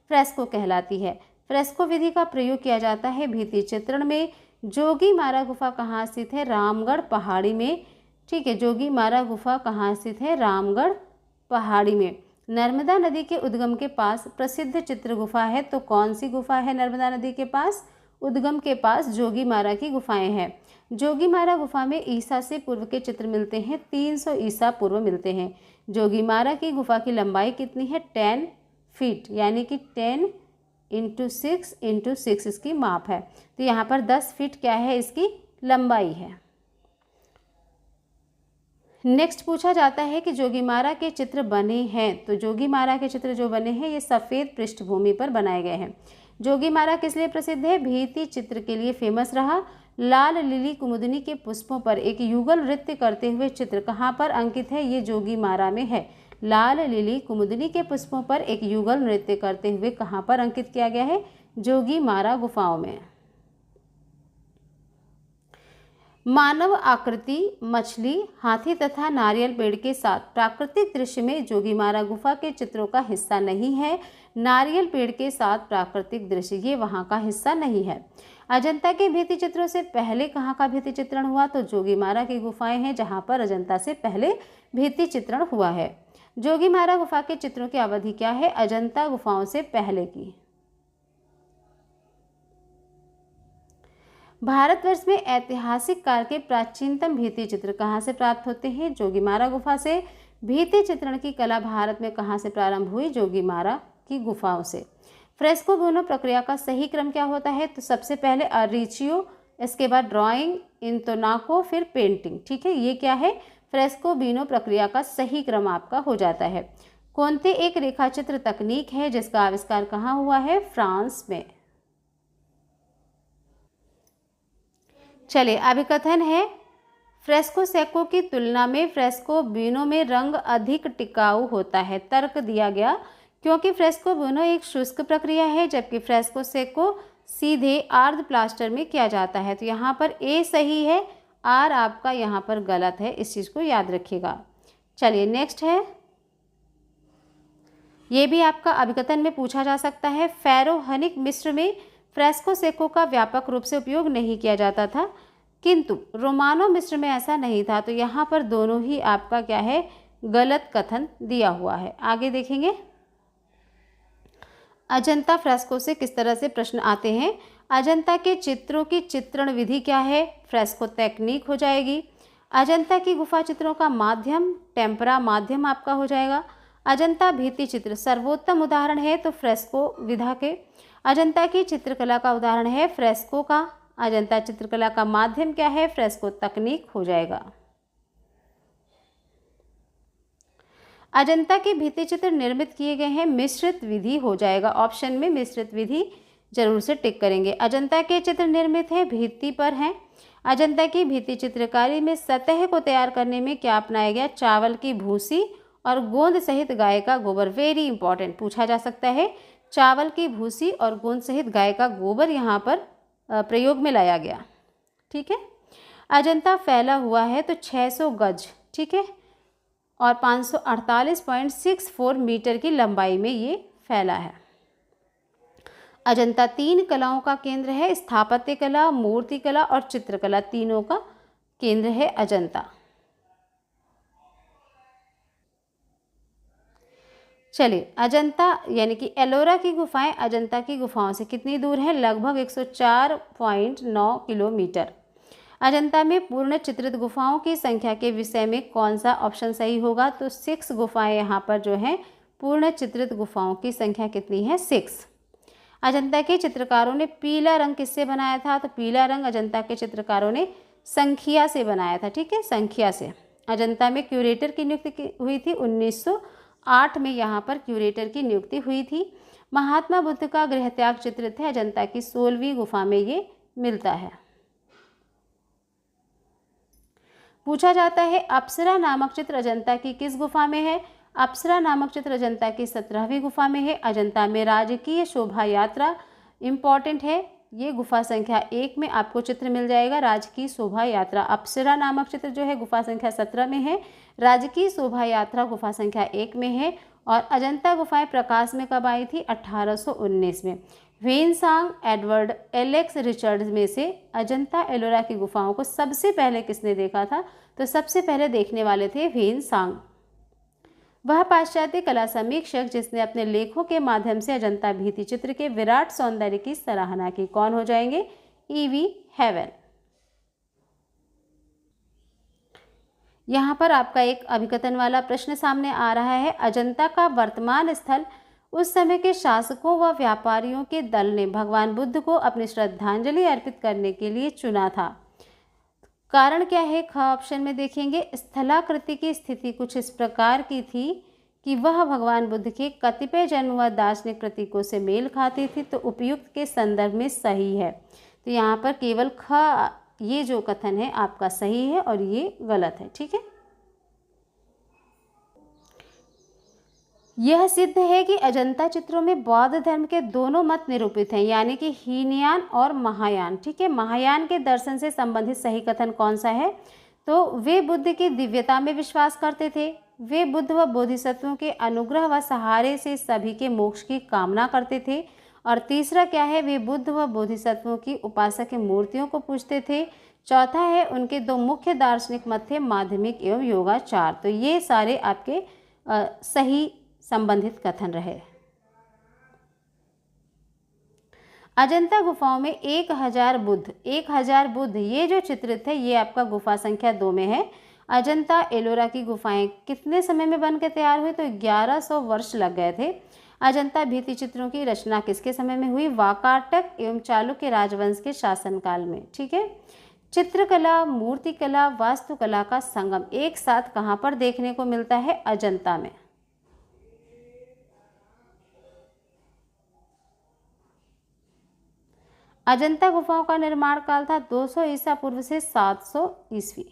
फ्रेस्को कहलाती है। फ्रेस्को विधि का प्रयोग किया जाता है भित्ति चित्रण में। जोगीमारा गुफा कहाँ स्थित है, रामगढ़ पहाड़ी में। ठीक है, जोगीमारा गुफा कहाँ स्थित है, रामगढ़ पहाड़ी में। नर्मदा नदी के उद्गम के पास प्रसिद्ध चित्र गुफा है, तो कौन सी गुफा है नर्मदा नदी के पास, उद्गम के पास जोगीमारा की गुफाएं हैं। जोगीमारा गुफा में ईसा से पूर्व के चित्र मिलते हैं, 300 ईसा पूर्व मिलते हैं। जोगीमारा की गुफा की लंबाई कितनी है, 10 फीट, यानी कि 10 × 6 × 6 इसकी माप है। तो यहाँ पर 10 फीट क्या है, इसकी लंबाई है। नेक्स्ट पूछा जाता है कि जोगीमारा के चित्र बने हैं, तो जोगीमारा के चित्र जो बने हैं ये सफ़ेद पृष्ठभूमि पर बनाए गए हैं। जोगीमारा किस लिए प्रसिद्ध है, भित्ति चित्र के लिए फेमस रहा। लाल लिली कुमुदनी के पुष्पों पर एक युगल नृत्य करते हुए चित्र कहाँ पर अंकित है, ये जोगीमारा में है। लाल लिली कुमुदनी के पुष्पों पर एक युगल नृत्य करते हुए कहाँ पर अंकित किया गया है, जोगीमारा गुफाओं में। मानव आकृति, मछली, हाथी तथा नारियल पेड़ के साथ प्राकृतिक दृश्य में जोगीमारा गुफा के चित्रों का हिस्सा नहीं है। नारियल पेड़ के साथ प्राकृतिक दृश्य ये वहाँ का हिस्सा नहीं है। अजंता के भित्ति चित्रों से पहले कहाँ का भित्ति चित्रण हुआ, तो जोगीमारा की गुफाएं हैं जहाँ पर अजंता से पहले भित्ति चित्रण हुआ है। जोगीमारा गुफा के चित्रों की अवधि क्या है, अजंता गुफाओं से पहले की। भारतवर्ष में ऐतिहासिक काल के प्राचीनतम भित्ति चित्र कहाँ से प्राप्त होते हैं, जोगीमारा गुफा से। भित्ति चित्रण की कला भारत में कहाँ से प्रारंभ हुई, जोगीमारा की गुफाओं से। फ्रेस्को ब्यूनो प्रक्रिया का सही क्रम क्या होता है, तो सबसे पहले अरिचियो, इसके बाद ड्राइंग, इंतोनाको, फिर पेंटिंग। ठीक है, ये क्या है, फ्रेस्को ब्यूनो प्रक्रिया का सही क्रम आपका हो जाता है। कौनते एक रेखाचित्र तकनीक है जिसका आविष्कार कहाँ हुआ है, फ्रांस में। चलिए, अभिकथन है, फ्रेस्को सेक्को की तुलना में फ्रेस्को ब्यूनो में रंग अधिक टिकाऊ होता है। तर्क दिया गया, क्योंकि फ्रेस्को ब्यूनो एक शुष्क प्रक्रिया है जबकि फ्रेस्को सेक्को सीधे आर्द्र प्लास्टर में किया जाता है। तो यहाँ पर ए सही है, आर आपका यहाँ पर गलत है, इस चीज़ को याद रखिएगा। चलिए, नेक्स्ट है, ये भी आपका अभिकथन में पूछा जा सकता है। फ़ैरोहनिक मिस्र में फ्रेस्को सेक्को का व्यापक रूप से उपयोग नहीं किया जाता था, किंतु रोमानो मिस्र में ऐसा नहीं था। तो यहाँ पर दोनों ही आपका क्या है, गलत कथन दिया हुआ है। आगे देखेंगे, अजंता फ्रेस्को से किस तरह से प्रश्न आते हैं। अजंता के चित्रों की चित्रण विधि क्या है, फ्रेस्को टेक्निक हो जाएगी। अजंता की गुफा चित्रों का माध्यम, टेम्परा माध्यम आपका हो जाएगा। अजंता भित्ति चित्र सर्वोत्तम उदाहरण है तो फ्रेस्को विधा के। अजंता की चित्रकला का उदाहरण है फ्रेस्को का। अजंता चित्रकला का माध्यम क्या है? फ्रेस्को तकनीक हो जाएगा। अजंता के भित्ति चित्र निर्मित किए गए हैं मिश्रित विधि हो जाएगा। ऑप्शन में मिश्रित विधि जरूर से टिक करेंगे। अजंता के चित्र निर्मित हैं भित्ति पर हैं। अजंता की भित्ति चित्रकारी में सतह को तैयार करने में क्या अपनाया गया? चावल की भूसी और गोंद सहित गाय का गोबर। वेरी इंपॉर्टेंट, पूछा जा सकता है। चावल की भूसी और गोंद सहित गाय का गोबर यहाँ पर प्रयोग में लाया गया। ठीक है। अजंता फैला हुआ है तो 600 गज, ठीक है, और 548.64 मीटर की लंबाई में ये फैला है। अजंता 3 कलाओं का केंद्र है। स्थापत्य कला, मूर्ति कला और चित्रकला, तीनों का केंद्र है अजंता। चलिए, अजंता यानी कि एलोरा की गुफाएं अजंता की गुफाओं से कितनी दूर है? लगभग 104.9 किलोमीटर। अजंता में पूर्ण चित्रित गुफाओं की संख्या के विषय में कौन सा ऑप्शन सही होगा? तो 6 गुफाएं यहाँ पर जो हैं पूर्ण चित्रित गुफाओं की संख्या कितनी है? 6। अजंता के चित्रकारों ने पीला रंग किससे बनाया था? तो पीला रंग अजंता के चित्रकारों ने संख्या से बनाया था। ठीक है, संख्या से। अजंता में क्यूरेटर की नियुक्ति हुई थी 1908 में, यहाँ पर क्यूरेटर की नियुक्ति हुई थी। महात्मा बुद्ध का गृह त्याग चित्रित है अजंता की 16वीं गुफा में ये मिलता है। पूछा जाता है अप्सरा नामक चित्र अजंता की किस गुफा में है? अप्सरा नामक चित्र अजंता की 17वीं गुफा में है। अजंता में राजकीय शोभा यात्रा इंपॉर्टेंट है, ये गुफा संख्या 1 में आपको चित्र मिल जाएगा। राजकीय शोभा यात्रा अप्सरा नामक चित्र जो है गुफा संख्या 17 में है। राजकीय शोभा यात्रा गुफा संख्या 1 में है। और अजंता गुफाएं प्रकाश में कब आई थी? 1819 में। व्हेन-सांग एडवर्ड एलेक्स रिचर्ड्स में से अजंता एलोरा की गुफाओं को सबसे पहले किसने देखा था? तो सबसे पहले देखने वाले थे व्हेन-सांग। वह पाश्चात्य कला समीक्षक जिसने अपने लेखों के माध्यम से अजंता भित्ति चित्र के विराट सौंदर्य की सराहना की, कौन हो जाएंगे? E.V. हेवन। यहाँ पर आपका एक अभिकथन वाला प्रश्न सामने आ रहा है। अजंता का वर्तमान स्थल उस समय के शासकों व व्यापारियों के दल ने भगवान बुद्ध को अपनी श्रद्धांजलि अर्पित करने के लिए चुना था। कारण क्या है? ख ऑप्शन में देखेंगे। स्थलाकृति की स्थिति कुछ इस प्रकार की थी कि वह भगवान बुद्ध के कतिपय जन्म व दार्शनिक प्रतीकों से मेल खाती थी, तो उपयुक्त के संदर्भ में सही है। तो यहाँ पर केवल ख ये जो कथन है आपका सही है और ये गलत है। ठीक है, यह सिद्ध है कि अजंता चित्रों में बौद्ध धर्म के दोनों मत निरूपित हैं, यानी कि हीनयान और महायान। ठीक है, महायान के दर्शन से संबंधित सही कथन कौन सा है? तो वे बुद्ध की दिव्यता में विश्वास करते थे। वे बुद्ध व बोधिसत्वों के अनुग्रह व सहारे से सभी के मोक्ष की कामना करते थे। और तीसरा क्या है? वे बुद्ध व बोधिसत्वों की उपासक की मूर्तियों को पूजते थे। चौथा है उनके 2 मुख्य दार्शनिक मत थे, माध्यमिक एवं योगाचार। तो ये सारे आपके सही संबंधित कथन रहे। अजंता गुफाओं में 1000 बुद्ध ये जो चित्रित है ये आपका गुफा संख्या 2 में है। अजंता एलोरा की गुफाएं कितने समय में बनकर तैयार हुई? तो 1100 वर्ष लग गए थे। अजंता भित्ति चित्रों की रचना किसके समय में हुई? वाकाटक एवं चालुक्य राजवंश के शासनकाल में। ठीक है, चित्रकला, मूर्तिकला, वास्तुकला का संगम एक साथ कहाँ पर देखने को मिलता है? अजंता में। अजंता गुफाओं का निर्माण काल था 200 ईसा पूर्व से 700 ईस्वी।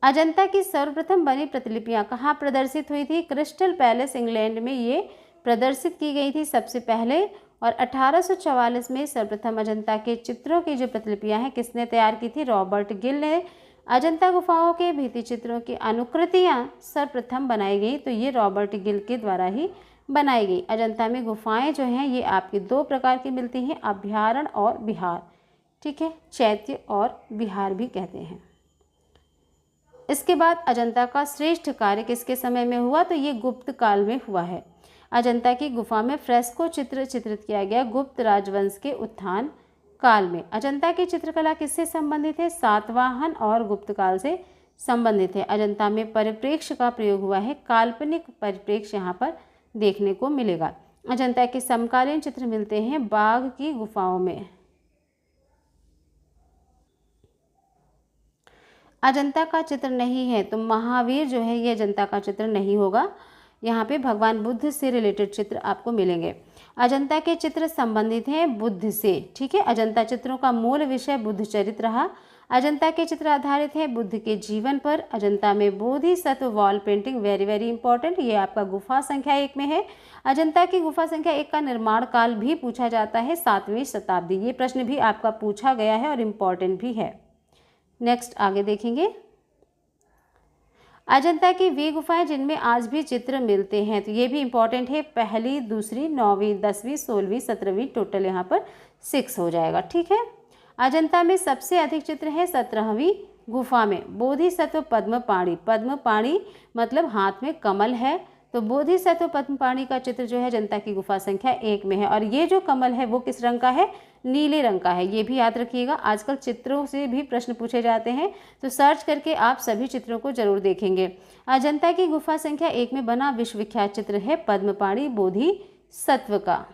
अजंता की सर्वप्रथम बनी प्रतिलिपियां कहाँ प्रदर्शित हुई थी? क्रिस्टल पैलेस इंग्लैंड में ये प्रदर्शित की गई थी सबसे पहले। और 1844 में सर्वप्रथम अजंता के चित्रों की जो प्रतिलिपियां हैं किसने तैयार की थी? रॉबर्ट गिल ने। अजंता गुफाओं के भित्ति चित्रों की अनुकृतियां सर्वप्रथम बनाई गई, तो ये रॉबर्ट गिल के द्वारा ही बनाई गई। अजंता में गुफाएं जो हैं ये आपकी 2 प्रकार की मिलती हैं, अभ्यारण्य और विहार। ठीक है, चैत्य और विहार भी कहते हैं। इसके बाद अजंता का श्रेष्ठ कार्य किसके समय में हुआ? तो ये गुप्त काल में हुआ है। अजंता की गुफा में फ्रेस्को चित्र चित्रित किया गया गुप्त राजवंश के उत्थान काल में। अजंता की चित्रकला किससे संबंधित है? सातवाहन और गुप्त काल से संबंधित है। अजंता में परिप्रेक्ष्य का प्रयोग हुआ है, काल्पनिक परिप्रेक्ष्य यहाँ पर देखने को मिलेगा। अजंता के समकालीन चित्र मिलते हैं बाघ की गुफाओं में। अजंता का चित्र नहीं है तो महावीर जो है ये अजंता का चित्र नहीं होगा। यहाँ पे भगवान बुद्ध से रिलेटेड चित्र आपको मिलेंगे। अजंता के चित्र संबंधित हैं बुद्ध से, ठीक है। अजंता चित्रों का मूल विषय बुद्ध चरित्र रहा। अजंता के चित्र आधारित है बुद्ध के जीवन पर। अजंता में Bodhisattva wall painting very very important, ये आपका गुफा संख्या 1 में है। अजंता की गुफा संख्या 1 का निर्माण काल भी पूछा जाता है 7वीं शताब्दी। ये प्रश्न भी आपका पूछा गया है और इम्पॉर्टेंट भी है। नेक्स्ट आगे देखेंगे। अजंता की वे गुफाएं जिनमें आज भी चित्र मिलते हैं, तो ये भी इंपॉर्टेंट है। पहली, दूसरी, 9वीं, 10वीं, 16वीं, 17वीं, टोटल यहाँ पर 6 हो जाएगा, ठीक है। अजंता में सबसे अधिक चित्र है 17वीं गुफा में। बोधिसत्व पद्मपाणि, पद्मपाणि मतलब हाथ में कमल है, तो बोधिसत्व पद्मपाणि का चित्र जो है अजंता की गुफा संख्या 1 में है। और ये जो कमल है वो किस रंग का है? नीले रंग का है। ये भी याद रखिएगा, आजकल चित्रों से भी प्रश्न पूछे जाते हैं, तो सर्च करके आप सभी चित्रों को जरूर देखेंगे। अजंता की गुफा संख्या 1 में बना विश्वविख्यात चित्र है पद्मपाणि बोधिसत्व का।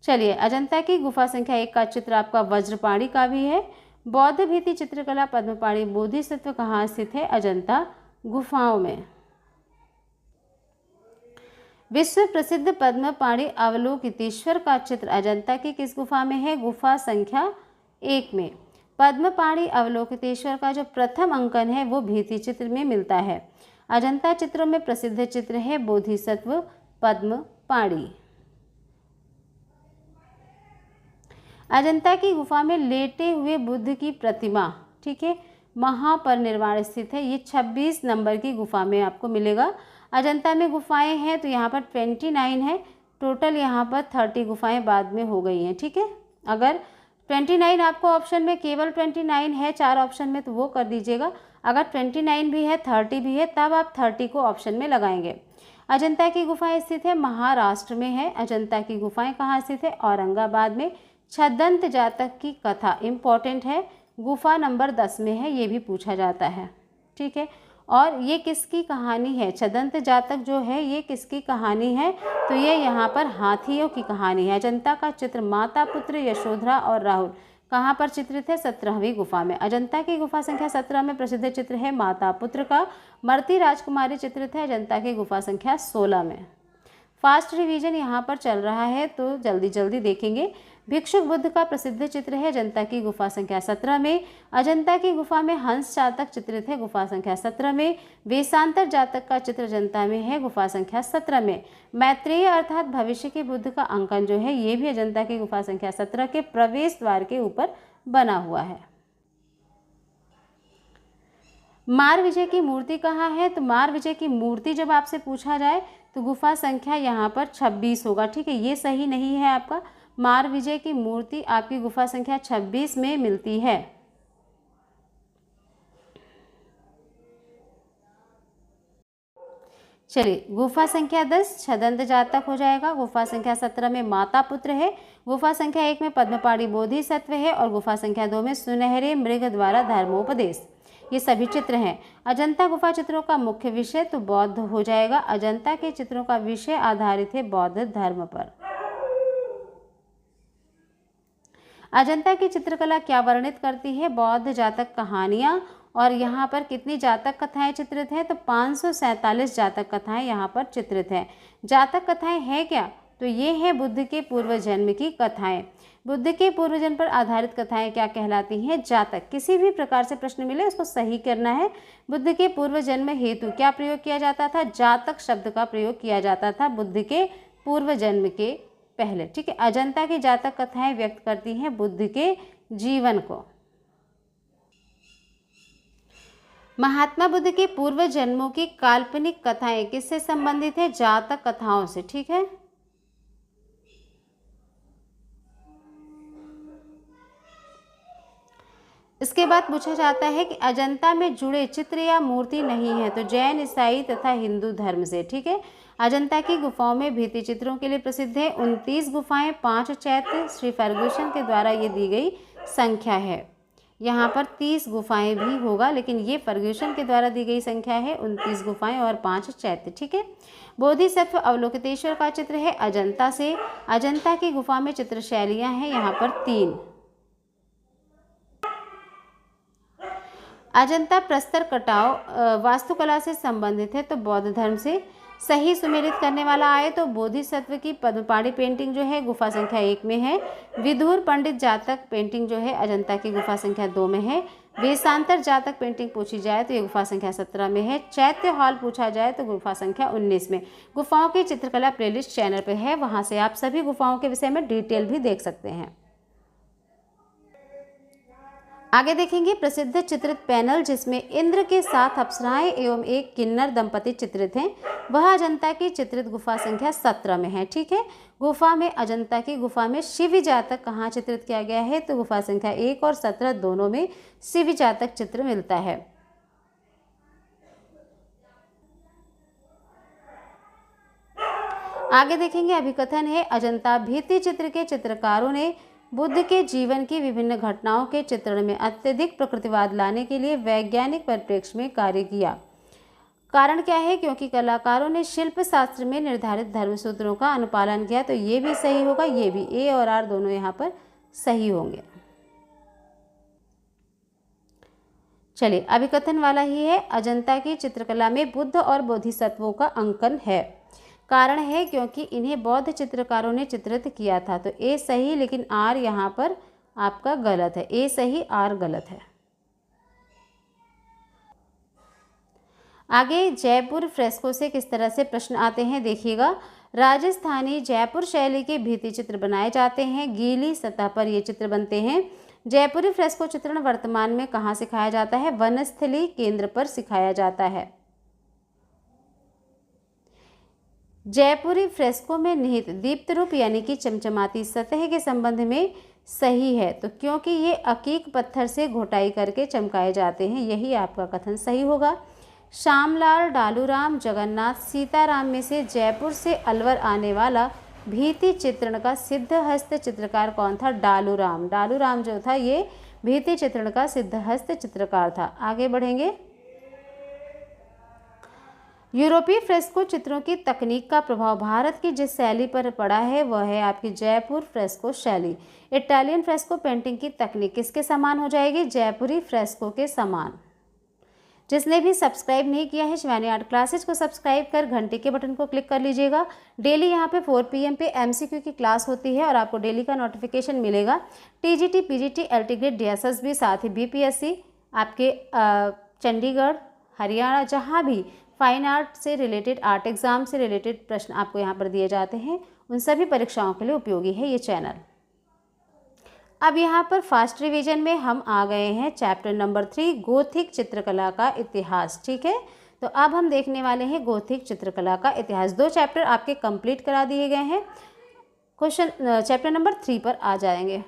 चलिए, अजंता की गुफा संख्या 1 का चित्र आपका वज्रपाणि का भी है। बौद्ध भीति चित्रकला पद्मपाणि बोधिसत्व कहाँ स्थित है? अजंता गुफाओं में। विश्व प्रसिद्ध पद्मपाणि अवलोकितेश्वर का चित्र अजंता की किस गुफा में है? गुफा संख्या 1 में। पद्मपाणि अवलोकितेश्वर का जो प्रथम अंकन है वो भित्ति चित्र में मिलता है। अजंता चित्रों में प्रसिद्ध चित्र है बोधिसत्व पद्मपाणि। अजंता की गुफा में लेटे हुए बुद्ध की प्रतिमा, ठीक है, महापरिनिर्वाण स्थित है। ये 26 नंबर की गुफा में आपको मिलेगा। अजंता में गुफाएं हैं तो यहाँ पर 29 है, टोटल यहाँ पर 30 गुफाएं बाद में हो गई हैं, ठीक है। अगर 29 आपको ऑप्शन में केवल 29 है 4 ऑप्शन में तो वो कर दीजिएगा। अगर 29 भी है 30 भी है तब आप 30 को ऑप्शन में लगाएंगे। अजंता की गुफाएं स्थित है महाराष्ट्र में है। अजंता की गुफाएं कहाँ स्थित है? औरंगाबाद में। छद्मंत जातक की कथा इम्पॉर्टेंट है, गुफा नंबर 10 में है, ये भी पूछा जाता है, ठीक है। और ये किसकी कहानी है? छद्मंत जातक जो है ये किसकी कहानी है? तो ये यहाँ पर हाथियों की कहानी है। अजंता का चित्र माता पुत्र यशोधरा और राहुल कहाँ पर चित्रित है? 17वीं गुफा में। अजंता की गुफा संख्या 17 में प्रसिद्ध चित्र है माता पुत्र का। मर्ती राजकुमारी चित्रित है अजंता की गुफा संख्या 16 में। फास्ट रिवीजन यहाँ पर चल रहा है तो जल्दी जल्दी देखेंगे। भिक्षुक बुद्ध का प्रसिद्ध चित्र है अजंता की गुफा संख्या 17 में। अजंता की गुफा में हंस जातक चित्रित है गुफा संख्या 17 में। वेशांतर जातक का चित्र अजंता में है गुफा संख्या 17 में। मैत्रेय अर्थात भविष्य के बुद्ध का अंकन जो है ये भी अजंता की गुफा संख्या 17 के प्रवेश द्वार के ऊपर बना हुआ है। मार विजय की मूर्ति कहाँ है? तो मार विजय की मूर्ति जब आपसे पूछा जाए तो गुफा संख्या यहाँ पर 26 होगा, ठीक है। ये सही नहीं है आपका। मार विजय की मूर्ति आपकी गुफा संख्या 26 में मिलती है। चलिए, गुफा संख्या 10 छद्मंत जातक हो जाएगा। गुफा संख्या 17 में माता पुत्र है। गुफा संख्या 1 में पद्मपाणि बोधिसत्व है और गुफा संख्या 2 में सुनहरे मृग द्वारा धर्मोपदेश। ये सभी चित्र हैं। अजंता गुफा चित्रों का मुख्य विषय तो बौद्ध हो जाएगा। अजंता के चित्रों का विषय आधारित है बौद्ध धर्म पर। अजंता की चित्रकला क्या वर्णित करती है? बौद्ध जातक कहानियाँ। और यहाँ पर कितनी जातक कथाएं चित्रित हैं? तो 547 जातक कथाएं यहाँ पर चित्रित हैं। जातक कथाएं हैं क्या? तो ये है बुद्ध के पूर्व जन्म की कथाएं। बुद्ध के पूर्व जन्म पर आधारित कथाएं क्या कहलाती हैं? जातक। किसी भी प्रकार से प्रश्न मिले उसको सही करना है। बुद्ध के पूर्व जन्म हेतु क्या प्रयोग किया जाता था? जातक शब्द का प्रयोग किया जाता था बुद्ध के पूर्व जन्म के पहले, ठीक है। अजंता की जातक कथाएं व्यक्त करती हैं बुद्ध के जीवन को। महात्मा बुद्ध के पूर्व जन्मों की काल्पनिक कथाएं किससे संबंधित है? जातक कथाओं से, ठीक है। इसके बाद पूछा जाता है कि अजंता में जुड़े चित्र या मूर्ति नहीं है, तो जैन, ईसाई तथा हिंदू धर्म से, ठीक है। अजंता की गुफाओं में भित्ति चित्रों के लिए प्रसिद्ध है 29 गुफाएं, 5 चैत्य। श्री फर्गुसन के द्वारा ये दी गई संख्या है। यहाँ पर 30 गुफाएं भी होगा, लेकिन ये फर्ग्यूसन के द्वारा दी गई संख्या है, 29 गुफाएं और 5 चैत्य। ठीक है। बोधिसत्व अवलोकितेश्वर का चित्र है अजंता से। अजंता की गुफा में चित्र शैलियाँ हैं यहाँ पर 3। अजंता प्रस्तर कटाव वास्तुकला से संबंधित है, तो बौद्ध धर्म से सही सुमेलित करने वाला आए तो बोधिसत्व की पद्मपाणी पेंटिंग जो है गुफा संख्या 1 में है। विदुर पंडित जातक पेंटिंग जो है अजंता की गुफा संख्या 2 में है। वेशांतर जातक पेंटिंग पूछी जाए तो ये गुफा संख्या 17 में है। चैत्य हॉल पूछा जाए तो गुफा संख्या 19 में। गुफाओं की चित्रकला प्लेलिस्ट चैनल पर है, वहाँ से आप सभी गुफाओं के विषय में डिटेल भी देख सकते हैं। आगे देखेंगे प्रसिद्ध चित्रित पैनल जिसमें इंद्र के साथ अप्सराएं एवं एक किन्नर दंपति चित्रित हैं, वह अजंता की चित्रित गुफा संख्या 17 में है। ठीक है। गुफा में अजंता की गुफा में शिव जातक कहाँ चित्रित किया गया है, तो गुफा संख्या 1 और 17 दोनों में शिव जातक चित्र मिलता है। आगे देखेंगे अभिकथन है अजंता भित्ति चित्र के चित्रकारों ने बुद्ध के जीवन की विभिन्न घटनाओं के चित्रण में अत्यधिक प्रकृतिवाद लाने के लिए वैज्ञानिक परिप्रेक्ष्य में कार्य किया। कारण क्या है, क्योंकि कलाकारों ने शिल्प शास्त्र में निर्धारित धर्म सूत्रों का अनुपालन किया, तो ये भी सही होगा, ये भी ए और आर दोनों यहाँ पर सही होंगे। चलिए अभिकथन वाला ही है अजंता की चित्रकला में बुद्ध और बोधिसत्वों का अंकन है। कारण है क्योंकि इन्हें बौद्ध चित्रकारों ने चित्रित किया था, तो ए सही, लेकिन आर यहाँ पर आपका गलत है। ए सही आर गलत है। आगे जयपुर फ्रेस्को से किस तरह से प्रश्न आते हैं देखिएगा। राजस्थानी जयपुर शैली के भित्ति चित्र बनाए जाते हैं, गीली सतह पर ये चित्र बनते हैं। जयपुरी फ्रेस्को चित्रण वर्तमान में कहाँ सिखाया जाता है, वनस्थली केंद्र पर सिखाया जाता है। जयपुरी फ्रेस्को में निहित दीप्त रूप यानी कि चमचमाती सतह के संबंध में सही है, तो क्योंकि ये अकीक पत्थर से घोटाई करके चमकाए जाते हैं, यही आपका कथन सही होगा। श्यामलाल डालूराम जगन्नाथ सीताराम में से जयपुर से अलवर आने वाला भित्ति चित्रण का सिद्ध हस्त चित्रकार कौन था, डालूराम। डालूराम जो था ये भित्ति चित्रण का सिद्ध हस्त चित्रकार था। आगे बढ़ेंगे। यूरोपीय फ्रेस्को चित्रों की तकनीक का प्रभाव भारत की जिस शैली पर पड़ा है वह है आपकी जयपुर फ्रेस्को शैली। इटालियन फ्रेस्को पेंटिंग की तकनीक किसके समान हो जाएगी, जयपुरी फ्रेस्को के समान। जिसने भी सब्सक्राइब नहीं किया है शिवानी आर्ट क्लासेज को सब्सक्राइब कर घंटे के बटन को क्लिक कर लीजिएगा। डेली यहाँ पे 4 PM पे MCQ की क्लास होती है और आपको डेली का नोटिफिकेशन मिलेगा। TGT PGT LT grade DSS भी, साथ ही BPSC आपके चंडीगढ़ हरियाणा जहाँ भी फाइन आर्ट से रिलेटेड, आर्ट एग्जाम से रिलेटेड प्रश्न आपको यहाँ पर दिए जाते हैं, उन सभी परीक्षाओं के लिए उपयोगी है ये चैनल। अब यहाँ पर फास्ट रिवीजन में हम आ गए हैं चैप्टर नंबर 3 गोथिक चित्रकला का इतिहास। ठीक है, तो अब हम देखने वाले हैं गोथिक चित्रकला का इतिहास। 2 चैप्टर आपके कंप्लीट करा दिए गए हैं। क्वेश्चन चैप्टर नंबर 3 पर आ जाएंगे।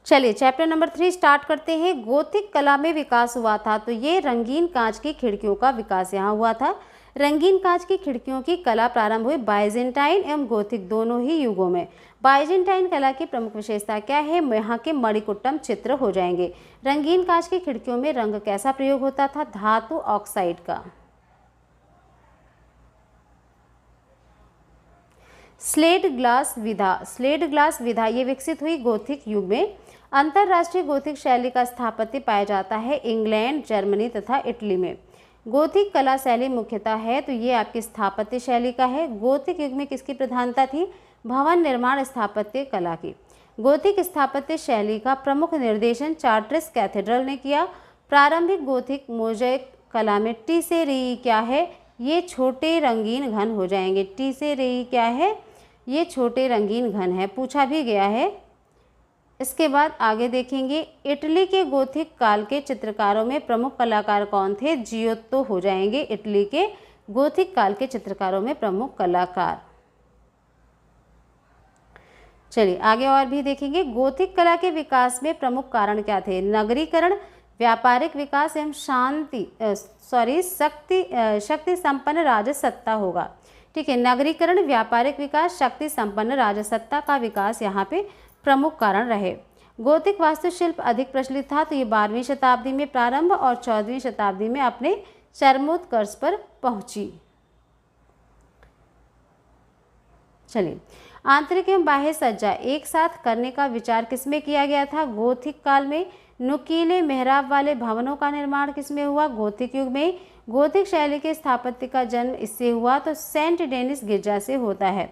चलिए चैप्टर नंबर 3 स्टार्ट करते हैं। गोथिक कला में विकास हुआ था, तो ये रंगीन कांच की खिड़कियों का विकास यहाँ हुआ था। रंगीन कांच की खिड़कियों की कला प्रारंभ हुई बाइजेंटाइन एवं गोथिक दोनों ही युगों में। बाइजेंटाइन कला की प्रमुख विशेषता क्या है, यहाँ के मणिकुट्टम चित्र हो जाएंगे। रंगीन कांच की खिड़कियों में रंग कैसा प्रयोग होता था, धातु ऑक्साइड का। स्लेट ग्लास विधा ये विकसित हुई गोथिक युग में। अंतरराष्ट्रीय गोथिक शैली का स्थापत्य पाया जाता है इंग्लैंड, जर्मनी तथा इटली में। गोथिक कला शैली मुख्यतः है तो ये आपकी स्थापत्य शैली का है। गोथिक युग में किसकी प्रधानता थी, भवन निर्माण स्थापत्य कला की। गोथिक स्थापत्य शैली का प्रमुख निर्देशन चार्ट्रिस कैथेड्रल ने किया। प्रारंभिक गोथिक मोज़ेक कला में टी से री क्या है, ये छोटे रंगीन घन हो जाएंगे। टी से री क्या है, ये छोटे रंगीन घन है, पूछा भी गया है। इसके बाद आगे देखेंगे इटली के गोथिक काल के चित्रकारों में प्रमुख कलाकार कौन थे, जियोत्तो हो जाएंगे इटली के गोथिक काल के चित्रकारों में प्रमुख कलाकार। चलिए आगे और भी देखेंगे। गोथिक कला के विकास में प्रमुख कारण क्या थे, नगरीकरण, व्यापारिक विकास एवं शक्ति संपन्न राजसत्ता होगा। ठीक है, नगरीकरण, व्यापारिक विकास, शक्ति संपन्न राजसत्ता का विकास यहाँ पे प्रमुख कारण रहे। गोथिक वास्तुशिल्प अधिक प्रचलित था तो ये 12वीं शताब्दी में प्रारंभ और 14वीं शताब्दी में अपने चरमोत्कर्ष पर पहुंची। चलिए, आंतरिक एवं बाह्य सज्जा एक साथ करने का विचार किसमें किया गया था? गोथिक काल में। नुकीले मेहराब वाले भवनों का निर्माण किसमें हुआ? गोथिक युग में। गोथिक शैली के स्थापत्य का जन्म इससे हुआ तो सेंट डेनिस गिरजा से होता है।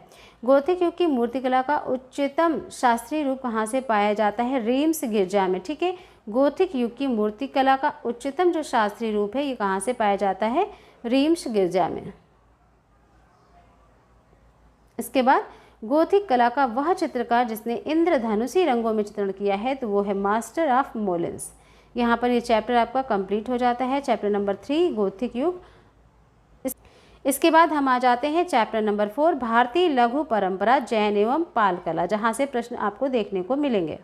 गोथिक युग की मूर्तिकला का उच्चतम शास्त्रीय रूप कहाँ से पाया जाता है? रीम्स गिरजा में। ठीक है, गोथिक युग की मूर्तिकला का उच्चतम जो शास्त्रीय रूप है ये कहाँ से पाया जाता है? रीम्स गिरजा में। इसके बाद गोथिक कला का वह चित्रकार जिसने इंद्रधनुषी रंगों में चित्रण किया है तो वो है मास्टर ऑफ मोलेंस। यहाँ पर ये चैप्टर आपका कंप्लीट हो जाता है, चैप्टर नंबर 3 गोथिक युग। इसके बाद हम आ जाते हैं चैप्टर नंबर 4 भारतीय लघु परंपरा जैन एवं पाल कला, जहाँ से प्रश्न आपको देखने को मिलेंगे।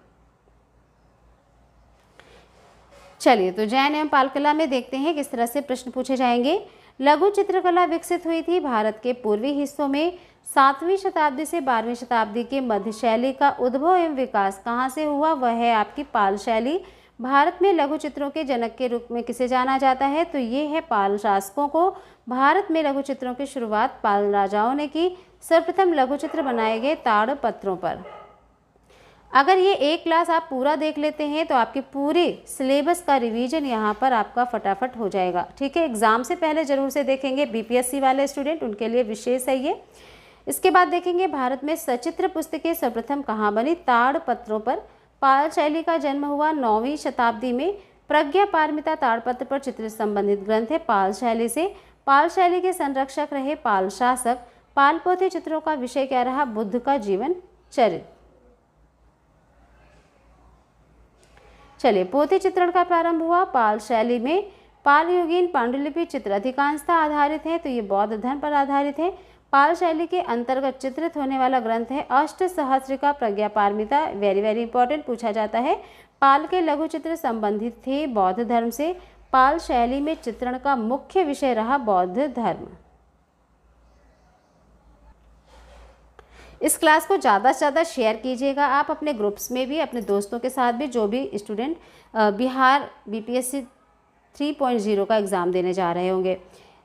चलिए, तो जैन एवं पाल कला में देखते हैं किस तरह से प्रश्न पूछे जाएंगे। लघु चित्रकला विकसित हुई थी भारत के पूर्वी हिस्सों में 7वीं शताब्दी से 12वीं शताब्दी के मध्य। शैली का उद्भव एवं विकास कहाँ से हुआ? वह है आपकी पाल शैली। भारत में लघु चित्रों के जनक के रूप में किसे जाना जाता है? तो ये है पाल शासकों को। भारत में लघु चित्रों की शुरुआत पाल राजाओं ने की। सर्वप्रथम लघु चित्र बनाए गए ताड़पत्रों पर। अगर ये एक क्लास आप पूरा देख लेते हैं तो आपके पूरे सिलेबस का रिवीजन यहाँ पर आपका फटाफट हो जाएगा। ठीक है, एग्जाम से पहले जरूर से देखेंगे, बीपीएससी वाले स्टूडेंट उनके लिए विशेष है ये। इसके बाद देखेंगे भारत में सचित्र पुस्तकें सर्वप्रथम कहाँ बनी? ताड़पत्रों पर। पाल शैली का जन्म हुआ 9वीं शताब्दी में। प्रज्ञा पारमिता ताड़पत्र पर चित्र संबंधित ग्रंथ है पाल शैली से। पाल शैली के संरक्षक रहे पाल शासक। पाल पोथी चित्रों का विषय क्या रहा? बुद्ध का जीवन चरित्र। चलिए, पोथी चित्रण का प्रारंभ हुआ पाल शैली में। पाल युगीन पांडुलिपि चित्र अधिकांशतः आधारित है तो ये बौद्ध धर्म पर आधारित है। पाल शैली के अंतर्गत चित्रित होने वाला ग्रंथ है अष्टसहस्रिका प्रज्ञा पारमिता। वेरी वेरी इंपॉर्टेंट पूछा जाता है। पाल के लघु चित्र संबंधित थे बौद्ध धर्म से। पाल शैली में चित्रण का मुख्य विषय रहा बौद्ध धर्म। इस क्लास को ज़्यादा से ज़्यादा शेयर कीजिएगा आप अपने ग्रुप्स में भी, अपने दोस्तों के साथ भी, जो भी स्टूडेंट बिहार बीपीएससी 3.0 का एग्ज़ाम देने जा रहे होंगे।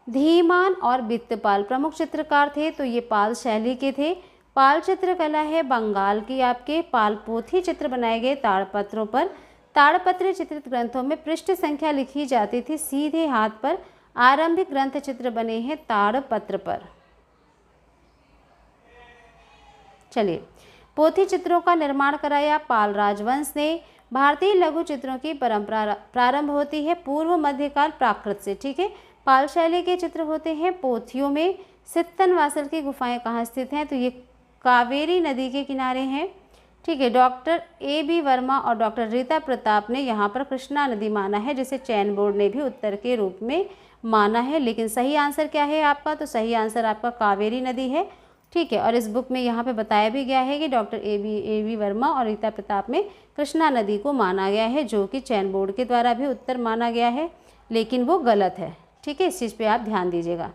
धीमान और बित्तपाल प्रमुख चित्रकार थे तो ये पाल शैली के थे। पाल चित्रकला है बंगाल की आपके। पाल पोथी चित्र बनाए गए ताड़पत्रों पर। ताड़पत्र चित्रित ग्रंथों में पृष्ठ संख्या लिखी जाती थी सीधे हाथ पर। आरंभिक ग्रंथ चित्र बने हैं ताड़पत्र पर। चलिए, पोथी चित्रों का निर्माण कराया पाल राजवंश ने। भारतीय लघु चित्रों की परंपरा प्रारंभ होती है पूर्व मध्यकाल प्राकृत से। ठीक है, पाल शैली के चित्र होते हैं पोथियों में। सित्तनवासल की गुफाएं कहाँ स्थित हैं? तो ये कावेरी नदी के किनारे हैं। ठीक है, डॉक्टर A.B. वर्मा और डॉक्टर रीता प्रताप ने यहाँ पर कृष्णा नदी माना है, जिसे चयन बोर्ड ने भी उत्तर के रूप में माना है। लेकिन सही आंसर क्या है आपका? तो सही आंसर आपका कावेरी नदी है। ठीक है, और इस बुक में यहाँ पे बताया भी गया है कि डॉक्टर A.B. वर्मा और रीता प्रताप में कृष्णा नदी को माना गया है, जो कि चयन बोर्ड के द्वारा भी उत्तर माना गया है, लेकिन वो गलत है। ठीक है, इस चीज़ पे आप ध्यान दीजिएगा।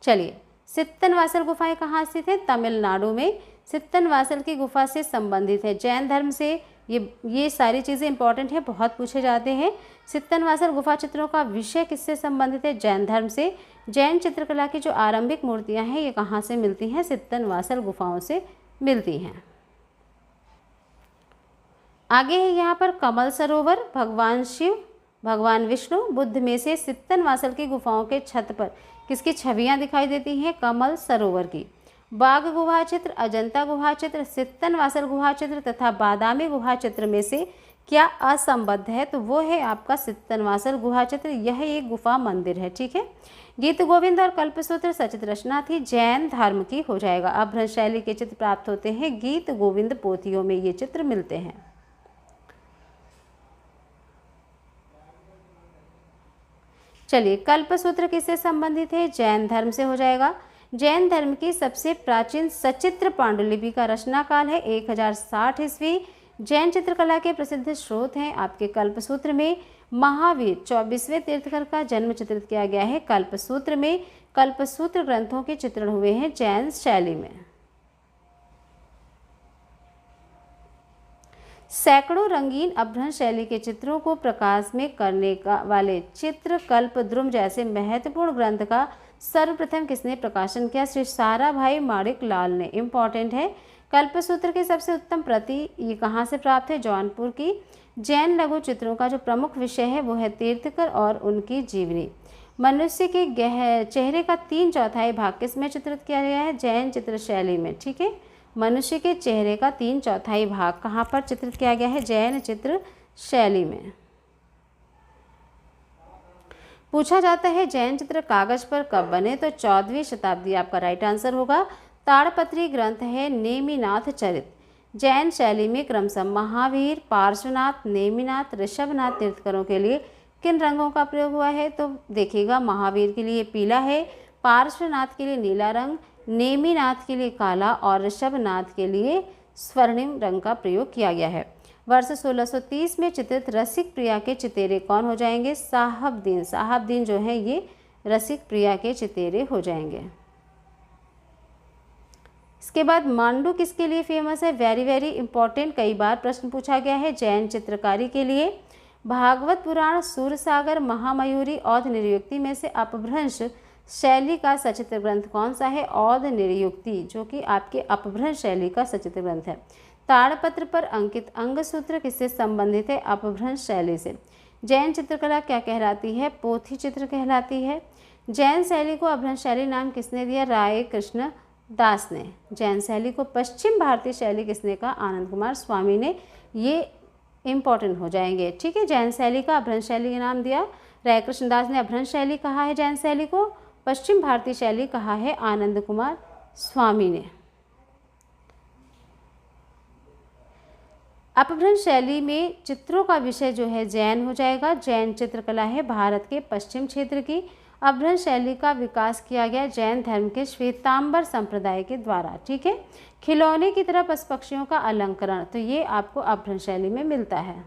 चलिए, सित्तनवासल गुफाएं कहाँ स्थित है? तमिलनाडु में। सित्तनवासल की गुफा से संबंधित है जैन धर्म से। ये सारी चीज़ें इंपॉर्टेंट है, बहुत पूछे जाते हैं। सित्तनवासल गुफा चित्रों का विषय किससे संबंधित है? जैन धर्म से। जैन चित्रकला की जो आरंभिक मूर्तियां हैं ये कहाँ से मिलती हैं? सित्तनवासल गुफाओं से मिलती हैं। आगे है यहाँ पर कमल सरोवर। भगवान शिव, भगवान विष्णु, बुद्ध में से सित्तनवासल की गुफाओं के छत पर किसकी छवियां दिखाई देती हैं? कमल सरोवर की। बाघ गुहा चित्र, अजंता गुहा चित्र, सित्तनवासल गुहा चित्र तथा बादामी गुहा चित्र में से क्या असंबद्ध है? तो वो है आपका सित्तनवासल गुहा चित्र। यह एक गुफा मंदिर है। ठीक है, गीत गोविंद और कल्पसूत्र सचित्र रचना थी, जैन धर्म की हो जाएगा। अभ्रंश शैली के चित्र प्राप्त होते हैं गीत गोविंद पोथियों में, ये चित्र मिलते हैं। चलिए, कल्पसूत्र किससे संबंधित है? जैन धर्म से हो जाएगा। जैन धर्म की सबसे प्राचीन सचित्र पांडुलिपि का रचना काल है 1060 ईस्वी। जैन चित्रकला के प्रसिद्ध स्रोत हैं आपके कल्पसूत्र में। महावीर 24वें तीर्थंकर का जन्म चित्रित किया गया है कल्पसूत्र में। कल्पसूत्र ग्रंथों के चित्रण हुए हैं जैन शैली में। सैकड़ों रंगीन अपभ्रंश शैली के चित्रों को प्रकाश में करने वाले चित्रकल्प द्रुम जैसे महत्वपूर्ण ग्रंथ का सर्वप्रथम किसने प्रकाशन किया? श्री साराभाई माणिक लाल ने। इम्पॉर्टेंट है। कल्पसूत्र की सबसे उत्तम प्रति ये कहाँ से प्राप्त है? जौनपुर की। जैन लघु चित्रों का जो प्रमुख विषय है वो है तीर्थंकर और उनकी जीवनी। मनुष्य के चेहरे का 3/4 भाग किस में चित्रित किया गया है? जैन चित्र शैली में। ठीक है, मनुष्य के चेहरे का 3/4 भाग कहाँ पर चित्रित किया गया है? जैन चित्र शैली में। पूछा जाता है जैन चित्र कागज पर कब बने? तो 14वीं शताब्दी आपका राइट आंसर होगा। ताड़पत्री ग्रंथ है नेमिनाथ चरित। जैन शैली में क्रमशः महावीर, पार्श्वनाथ, नेमिनाथ, ऋषभनाथ तीर्थंकरों के लिए किन रंगों का प्रयोग हुआ है? तो देखिएगा, महावीर के लिए पीला है, पार्श्वनाथ के लिए नीला रंग, नेमिनाथ के लिए काला और ऋषभनाथ के लिए स्वर्णिम रंग का प्रयोग किया गया है। वर्ष 1630 में चित्रित रसिक प्रिया के चितेरे कौन हो जाएंगे? साहबदीन। साहबदीन जो है ये रसिक प्रिया के चितेरे हो जाएंगे। इसके बाद मांडू किसके लिए फेमस है? वेरी वेरी इंपॉर्टेंट, कई बार प्रश्न पूछा गया है। जैन चित्रकारी के लिए। भागवत पुराण, सूरसागर, महामयूरी, औध निर्युक्ति में से अपभ्रंश शैली का सचित्र ग्रंथ कौन सा है? औध निर्युक्ति, जो कि आपके अपभ्रंश शैली का सचित्र ग्रंथ है। ताड़पत्र पर अंकित अंगसूत्र किससे संबंधित है? अपभ्रंश शैली से। जैन चित्रकला क्या कहलाती है? पोथी चित्र कहलाती है। जैन शैली को अपभ्रंश शैली नाम किसने दिया? राय कृष्ण दास ने। जैन शैली को पश्चिम भारतीय शैली किसने कहा? आनंद कुमार स्वामी ने। ये इंपॉर्टेंट हो जाएंगे। ठीक है, जैन शैली का अपभ्रंश शैली का नाम दिया राय कृष्ण दास ने। अपभ्रंश शैली कहा है जैन शैली को, पश्चिम भारतीय शैली कहा है आनंद कुमार स्वामी ने। अपभ्रंश शैली में चित्रों का विषय जो है जैन हो जाएगा। जैन चित्रकला है भारत के पश्चिम क्षेत्र की। अपभ्रंश शैली का विकास किया गया जैन धर्म के श्वेतांबर संप्रदाय के द्वारा। ठीक है, खिलौने की तरह पशु पक्षियों का अलंकरण, तो ये आपको अपभ्रंश शैली में मिलता है।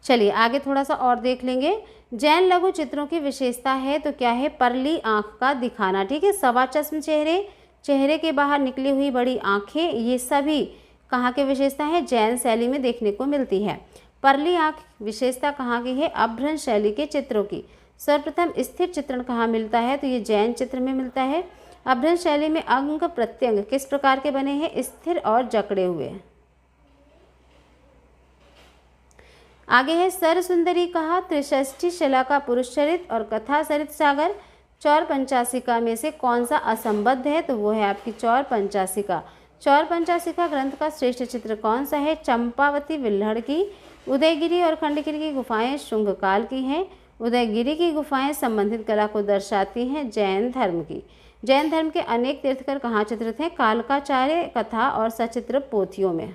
चलिए आगे थोड़ा सा और देख लेंगे। जैन लघु चित्रों की विशेषता है तो क्या है? परली आंख का दिखाना। ठीक है, सवा चश्म चेहरे, चेहरे के बाहर निकली हुई बड़ी आंखें, ये सभी कहाँ की विशेषता है? जैन शैली में देखने को मिलती है। परली आंख विशेषता कहाँ की है? अपभ्रंश शैली के चित्रों की। सर्वप्रथम स्थिर चित्रण कहाँ मिलता है? तो ये जैन चित्र में मिलता है। अपभ्रंश शैली में अंग प्रत्यंग किस प्रकार के बने हैं? स्थिर और जकड़े हुए। आगे है सर सुंदरी कहा, त्रिषष्ठी शिला का पुरुष चरित और कथा सरित सागर चौर पंचासिका में से कौन सा असंबद्ध है? तो वो है आपकी चौर पंचासिका। चौर पंचासिका ग्रंथ का श्रेष्ठ चित्र कौन सा है? चंपावती विल्हड़ की। उदयगिरी और खंडगिरी की गुफाएं शुंग काल की हैं। उदयगिरी की गुफाएं संबंधित कला को दर्शाती हैं जैन धर्म की। जैन धर्म के अनेक तीर्थंकर कहाँ चित्रित हैं? कालकाचार्य कथा और सचित्र पोथियों में।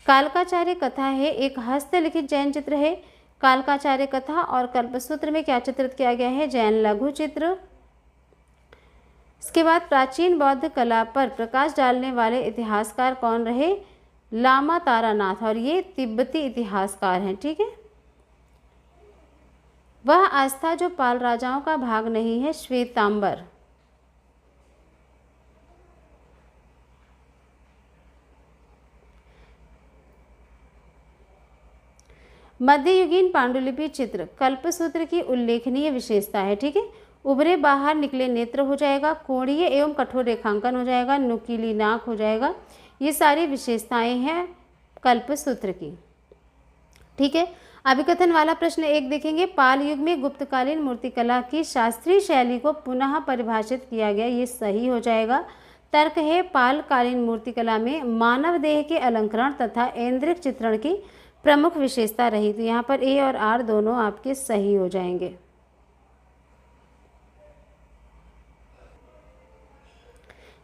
कालकाचार्य कथा है एक हस्तलिखित जैन चित्र है। कालकाचार्य कथा और कल्पसूत्र में क्या चित्रित किया गया है? जैन लघु चित्र। इसके बाद प्राचीन बौद्ध कला पर प्रकाश डालने वाले इतिहासकार कौन रहे? लामा तारानाथ, और ये तिब्बती इतिहासकार हैं। ठीक है, वह आस्था जो पाल राजाओं का भाग नहीं है, श्वेतांबर। मध्ययुगीन पांडुलिपि चित्र कल्पसूत्र की उल्लेखनीय विशेषता है। ठीक है, उभरे बाहर निकले नेत्र हो जाएगा, कोणीय एवं कठोर रेखांकन हो जाएगा, नुकीली नाक हो जाएगा। ये सारी विशेषताएं हैं कल्पसूत्र की। ठीक है, अभिकथन वाला प्रश्न एक देखेंगे। पाल युग में गुप्तकालीन मूर्तिकला की शास्त्रीय शैली को पुनः परिभाषित किया गया, ये सही हो जाएगा। तर्क है पालकालीन मूर्तिकला में मानव देह के अलंकरण तथा ऐन्द्रिक चित्रण की प्रमुख विशेषता रही, तो यहाँ पर ए और आर दोनों आपके सही हो जाएंगे।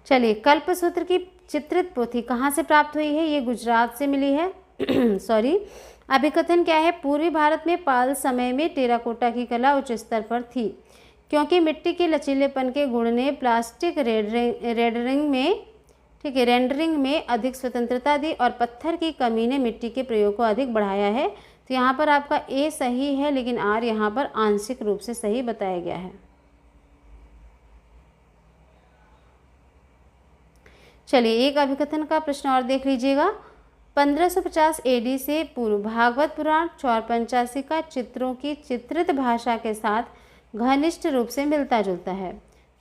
चलिए, कल्पसूत्र की चित्रित पोथी कहाँ से प्राप्त हुई है? ये गुजरात से मिली है। सॉरी, अभिकथन क्या है? पूर्वी भारत में पाल समय में टेराकोटा की कला उच्च स्तर पर थी, क्योंकि मिट्टी के लचीलेपन के गुण ने प्लास्टिक रेंडरिंग में अधिक स्वतंत्रता दी और पत्थर की कमी ने मिट्टी के प्रयोग को अधिक बढ़ाया है। तो यहाँ पर आपका ए सही है, लेकिन आर यहाँ पर आंशिक रूप से सही बताया गया है। चलिए एक अभिकथन का प्रश्न और देख लीजिएगा। 1550 AD से पूर्व भागवत पुराण 485 का चित्रों की चित्रित भाषा के साथ घनिष्ठ रूप से मिलता जुलता है।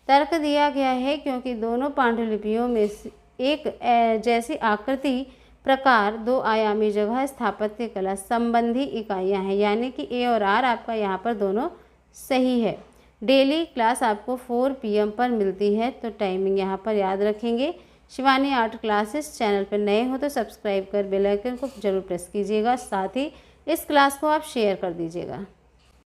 तर्क दिया गया है क्योंकि दोनों पांडुलिपियों में एक जैसी आकृति, प्रकार, दो आयामी जगह, स्थापत्य कला संबंधी इकाइयां हैं, यानी कि ए और आर आपका यहाँ पर दोनों सही है। डेली क्लास आपको 4 PM पर मिलती है, तो टाइमिंग यहाँ पर याद रखेंगे। शिवानी आर्ट क्लासेस चैनल पर नए हो तो सब्सक्राइब कर बेल आइकन को जरूर प्रेस कीजिएगा, साथ ही इस क्लास को आप शेयर कर दीजिएगा।